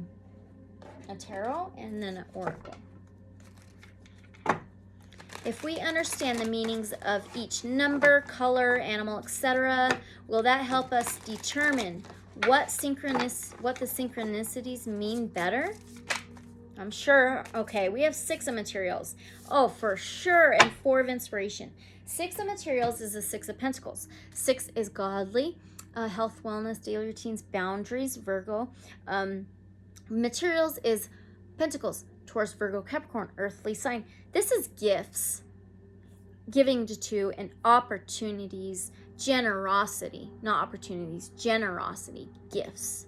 tarot and then an oracle. If we understand the meanings of each number, color, animal, etc., will that help us determine what the synchronicities mean better? I'm sure. Okay, we have 6 of materials. Oh, for sure, and 4 of inspiration. 6 of materials is the 6 of pentacles. 6 is godly, health, wellness, daily routines, boundaries, Virgo. Materials is pentacles, Taurus, Virgo, Capricorn, earthly sign. This is gifts, giving to and opportunities, generosity, not opportunities, generosity, gifts.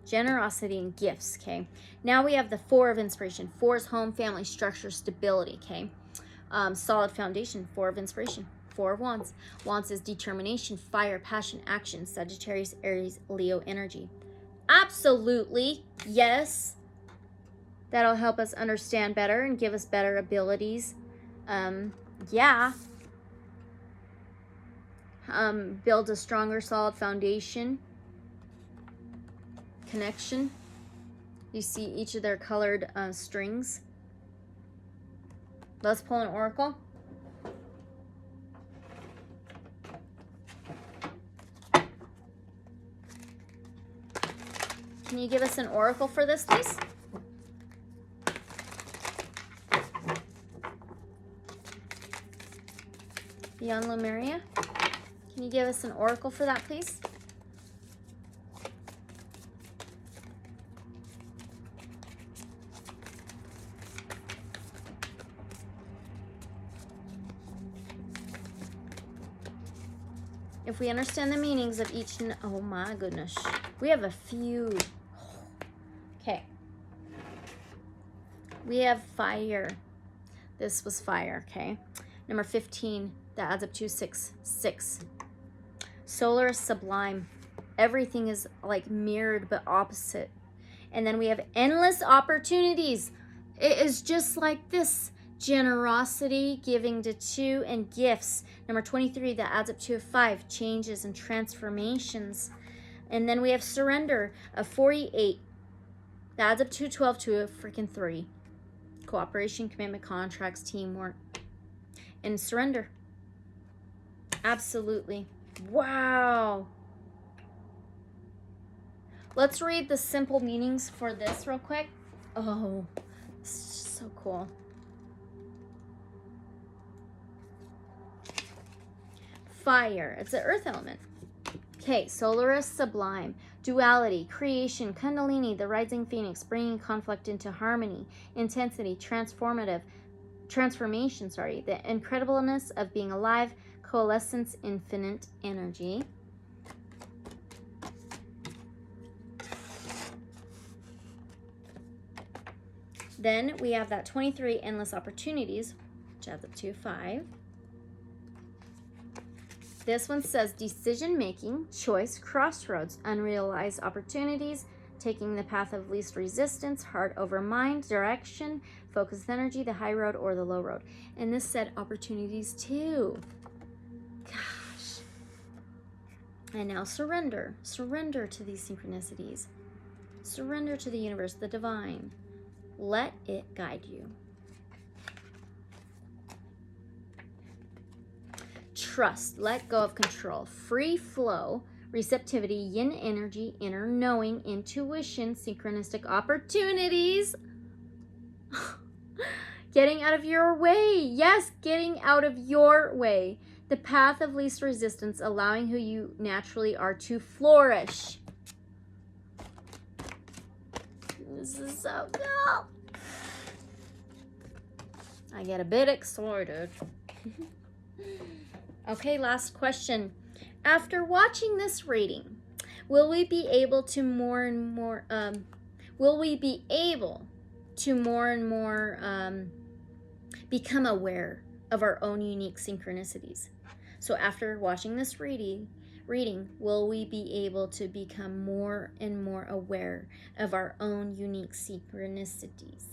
Generosity and gifts, okay? Now we have the 4 of inspiration. 4 is home, family, structure, stability, okay? Solid foundation, 4 of inspiration. 4 of wands. Wands is determination, fire, passion, action. Sagittarius, Aries, Leo energy. Absolutely, yes. That'll help us understand better and give us better abilities. Yeah. Build a stronger, solid foundation. Connection. You see each of their colored strings. Let's pull an oracle. Can you give us an oracle for this, please? Beyond Lemuria. Can you give us an oracle for that, please? If we understand the meanings of each... Oh my goodness. We have a few. Okay. We have fire. This was fire, okay? Number 15, that adds up to 6. 6. Solar is sublime. Everything is like mirrored but opposite. And then we have endless opportunities. It is just like this. Generosity, giving to 2, and gifts. Number 23, that adds up to a 5. Changes and transformations. And then we have surrender, a 48. That adds up to 12 to a freaking 3. Cooperation, commitment, contracts, teamwork, and surrender. Absolutely. Wow. Let's read the simple meanings for this real quick. Oh, it's so cool. fire. It's the earth element. Okay, Solaris, sublime. Duality, creation, Kundalini, the rising phoenix, bringing conflict into harmony. Intensity, transformation, the incredibleness of being alive. Coalescence, infinite energy. Then we have that 23 endless opportunities, which adds up to 5. This one says decision making, choice, crossroads, unrealized opportunities, taking the path of least resistance, heart over mind, direction, focused energy, the high road or the low road. And this said opportunities too. Gosh. And now surrender. Surrender to these synchronicities. Surrender to the universe, the divine. Let it guide you. Trust, let go of control, free flow, receptivity, yin energy, inner knowing, intuition, synchronistic opportunities. Getting out of your way. Yes, getting out of your way. The path of least resistance, allowing who you naturally are to flourish. This is so cool. I get a bit excited. Okay, last question. After watching this reading, will we be able to more and more become aware of our own unique synchronicities? So after watching this reading, will we be able to become more and more aware of our own unique synchronicities?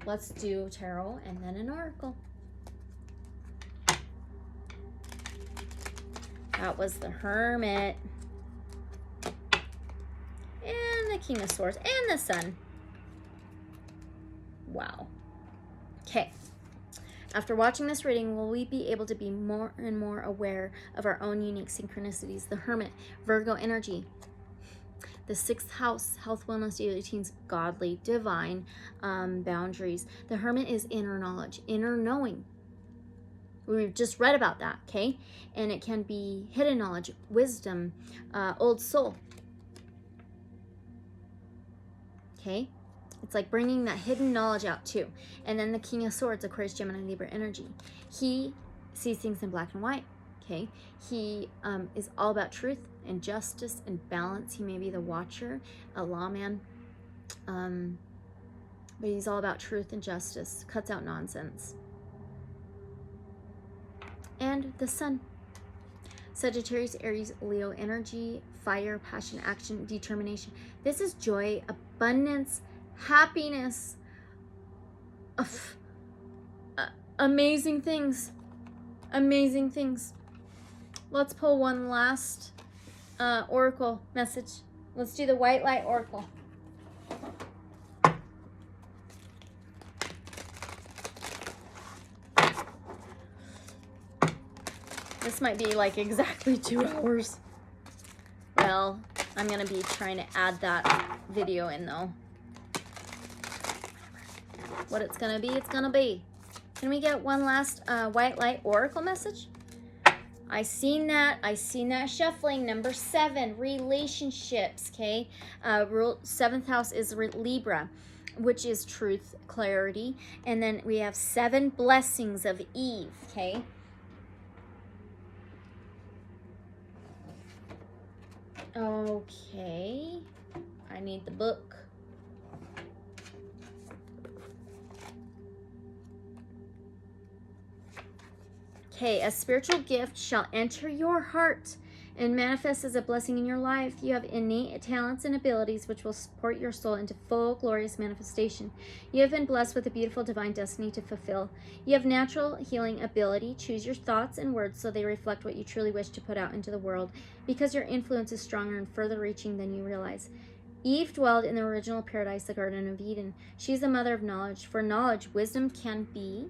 Let's do tarot and then an oracle. That was the Hermit. And the King of Swords and the Sun. Wow. Okay. After watching this reading, will we be able to be more and more aware of our own unique synchronicities? The Hermit, Virgo energy. The 6th house, health, wellness, daily routines, godly, divine, boundaries. The Hermit is inner knowledge, inner knowing. We've just read about that, okay? And it can be hidden knowledge, wisdom, old soul. Okay? It's like bringing that hidden knowledge out too. And then the King of Swords, Aquarius, Gemini, Libra energy. He sees things in black and white, okay? He is all about truth and justice and balance. He may be the watcher, a lawman, but he's all about truth and justice, cuts out nonsense. And the Sun, Sagittarius, Aries, Leo energy, fire, passion, action, determination. This is joy, abundance, happiness, amazing things, amazing things. Let's pull one last oracle message. Let's do the white light oracle. This might be like exactly 2 hours. Well, I'm gonna be trying to add that video in though. What it's gonna be, it's gonna be. Can we get one last white light oracle message? I seen that shuffling. Number 7, relationships, okay? 7th house is Libra, which is truth, clarity. And then we have 7 blessings of Eve, okay? Okay, I need the book. Okay, a spiritual gift shall enter your heart and manifest as a blessing in your life. You have innate talents and abilities which will support your soul into full glorious manifestation. You have been blessed with a beautiful divine destiny to fulfill. You have natural healing ability. Choose your thoughts and words so they reflect what you truly wish to put out into the world, because your influence is stronger and further reaching than you realize. Eve dwelled in the original paradise, the Garden of Eden. She is the mother of knowledge. For knowledge, wisdom can be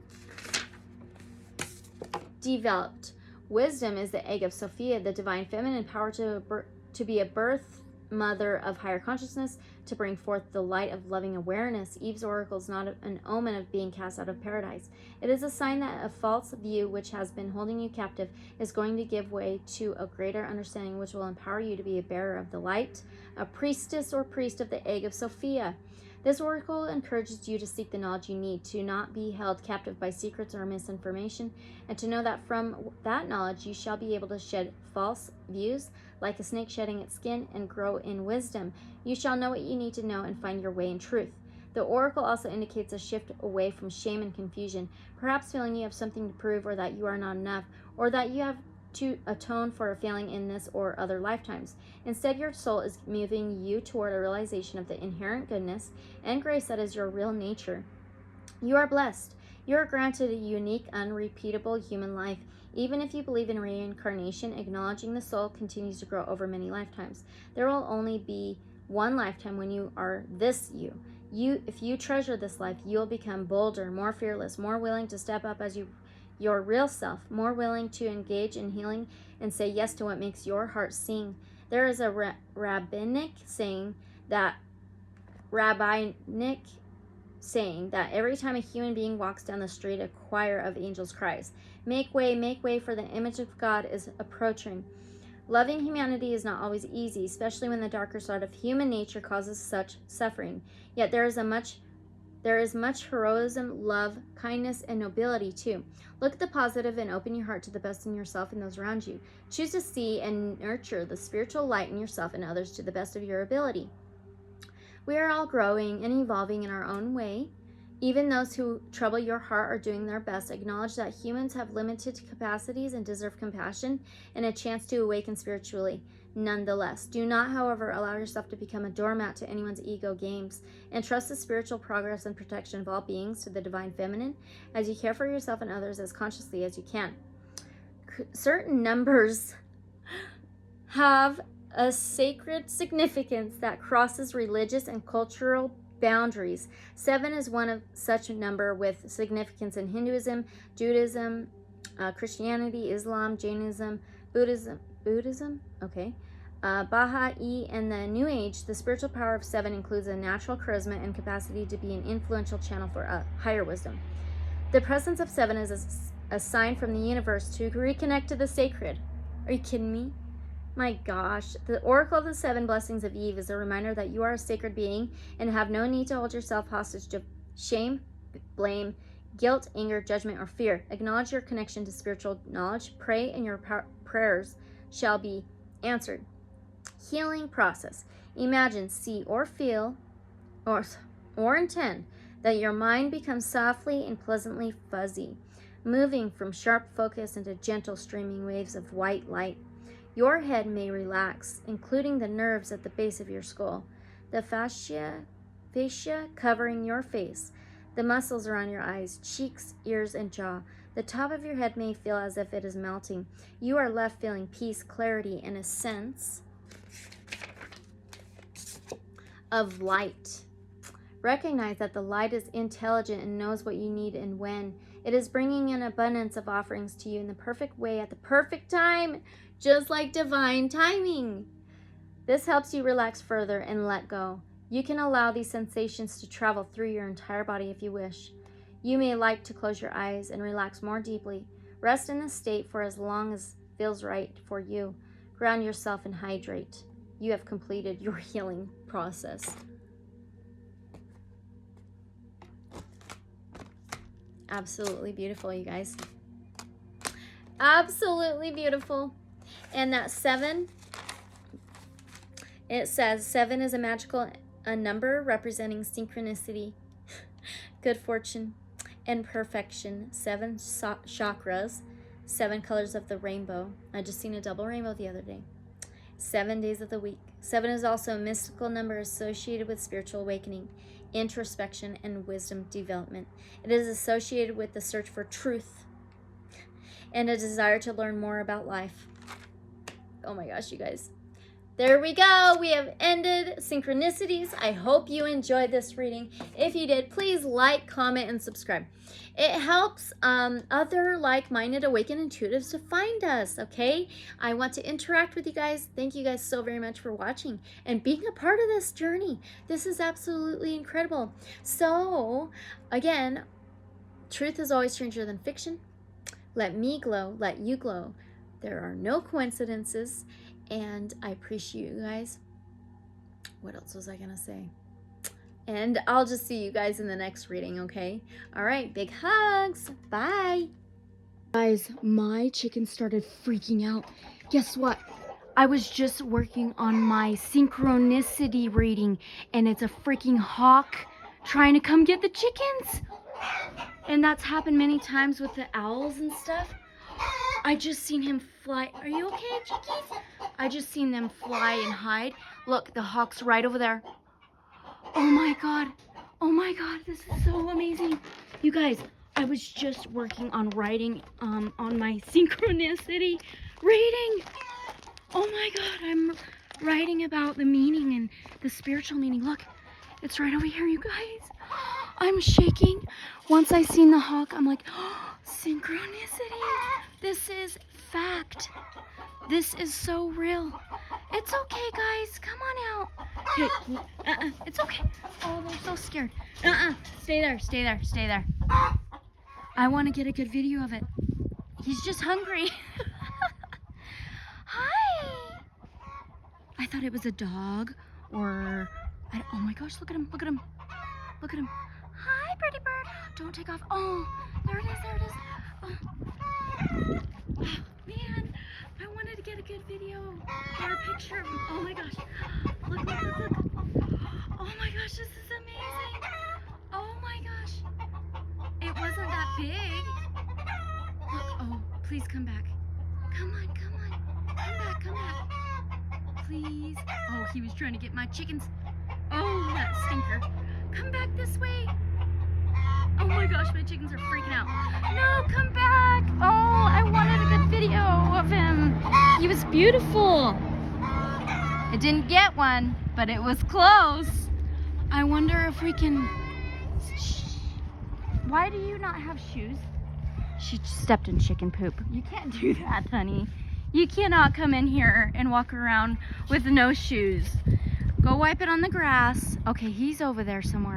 developed. Wisdom is the egg of Sophia, the divine feminine power to be a birth mother of higher consciousness. to bring forth the light of loving awareness, Eve's oracle is not an omen of being cast out of paradise. It is a sign that a false view which has been holding you captive is going to give way to a greater understanding which will empower you to be a bearer of the light, a priestess or priest of the egg of Sophia. This oracle encourages you to seek the knowledge you need, to not be held captive by secrets or misinformation, and to know that from that knowledge you shall be able to shed false views, like a snake shedding its skin, and grow in wisdom. You shall know what you need to know and find your way in truth. The oracle also indicates a shift away from shame and confusion, perhaps feeling you have something to prove, or that you are not enough, or that you have to atone for a failing in this or other lifetimes. Instead, your soul is moving you toward a realization of the inherent goodness and grace that is your real nature. You are blessed. You are granted a unique, unrepeatable human life. Even if you believe in reincarnation, acknowledging the soul continues to grow over many lifetimes. There will only be one lifetime when you are this you. If you treasure this life, you will become bolder, more fearless, more willing to step up as your real self, more willing to engage in healing and say yes to what makes your heart sing. There is a rabbinic saying that every time a human being walks down the street, a choir of angels cries, make way, for the image of God is approaching." Loving humanity is not always easy, especially when the darker side of human nature causes such suffering. Yet there is much heroism, love, kindness, and nobility too. Look at the positive and open your heart to the best in yourself and those around you. Choose to see and nurture the spiritual light in yourself and others to the best of your ability. We are all growing and evolving in our own way. Even those who trouble your heart are doing their best. Acknowledge that humans have limited capacities and deserve compassion and a chance to awaken spiritually. Nonetheless, do not, however, allow yourself to become a doormat to anyone's ego games, and trust the spiritual progress and protection of all beings to the divine feminine as you care for yourself and others as consciously as you can. Certain numbers have a sacred significance that crosses religious and cultural boundaries. 7 is one of such a number with significance in Hinduism, Judaism, Christianity, Islam, Jainism, Buddhism, Baha'i, and the New Age. The spiritual power of 7 includes a natural charisma and capacity to be an influential channel for higher wisdom. The presence of 7 is a sign from the universe to reconnect to the sacred. Are you kidding me? My gosh. The Oracle of the 7 Blessings of Eve is a reminder that you are a sacred being and have no need to hold yourself hostage to shame, blame, guilt, anger, judgment, or fear. Acknowledge your connection to spiritual knowledge. Pray and your prayers shall be answered. Healing process. Imagine, see, or feel, or intend that your mind becomes softly and pleasantly fuzzy, moving from sharp focus into gentle streaming waves of white light. Your head may relax, including the nerves at the base of your skull, the fascia covering your face, the muscles around your eyes, cheeks, ears, and jaw. The top of your head may feel as if it is melting. You are left feeling peace, clarity, and a sense of light. Recognize that the light is intelligent and knows what you need and when. It is bringing an abundance of offerings to you in the perfect way at the perfect time, just like divine timing. This helps you relax further and let go. You can allow these sensations to travel through your entire body if you wish. You may like to close your eyes and relax more deeply. Rest in this state for as long as feels right for you. Ground yourself and hydrate. You have completed your healing process. Absolutely beautiful, you guys. Absolutely beautiful. And that 7, it says 7 is a magical number representing synchronicity, good fortune, and perfection. 7 chakras, 7 colors of the rainbow. I just seen a double rainbow the other day. 7 days of the week. 7 is also a mystical number associated with spiritual awakening, introspection, and wisdom development. It is associated with the search for truth and a desire to learn more about life. Oh my gosh, you guys. there we go. We have ended Synchronicities. I hope you enjoyed this reading. If you did, please like, comment, and subscribe. It helps other like-minded awakened intuitives to find us, okay? I want to interact with you guys. Thank you guys so very much for watching and being a part of this journey. This is absolutely incredible. So, again, truth is always stranger than fiction. Let me glow, let you glow. There are no coincidences, and I appreciate you guys. What else was I gonna say? And I'll just see you guys in the next reading, okay? All right, big hugs. Bye. Guys, my chicken started freaking out. Guess what? I was just working on my synchronicity reading, and it's a freaking hawk trying to come get the chickens. And that's happened many times with the owls and stuff. I just seen him fly. Are you okay, chickies? I just seen them fly and hide. Look, the hawk's right over there. Oh my god. Oh my god, this is so amazing. You guys, I was just working on writing on my synchronicity reading. Oh my god, I'm writing about the meaning and the spiritual meaning. Look, it's right over here, you guys. I'm shaking. Once I seen the hawk, I'm like, oh, synchronicity. This is fact. This is so real. It's okay, guys. Come on out. Hey, it's okay. Oh, they're so scared. Stay there, stay there, stay there. I want to get a good video of it. He's just hungry. Hi. I thought it was a dog or... oh my gosh, look at him, look at him. Look at him. Hi, pretty bird. Don't take off. Oh, there it is, there it is. Oh, man, I wanted to get a good video or a picture of him. Oh my gosh. Look, look, look, look. Oh my gosh, this is amazing. Oh my gosh. It wasn't that big. Look, oh, please come back. Come on, come on. Come back, come back. Please. Oh, he was trying to get my chickens. Oh, that stinker. Come back this way. Oh my gosh, my chickens are freaking out. No, come back. Oh, I wanted a good video of him. He was beautiful. I didn't get one, but it was close. I wonder if we can... Why do you not have shoes? She stepped in chicken poop. You can't do that, honey. You cannot come in here and walk around with no shoes. Go wipe it on the grass. Okay, he's over there somewhere.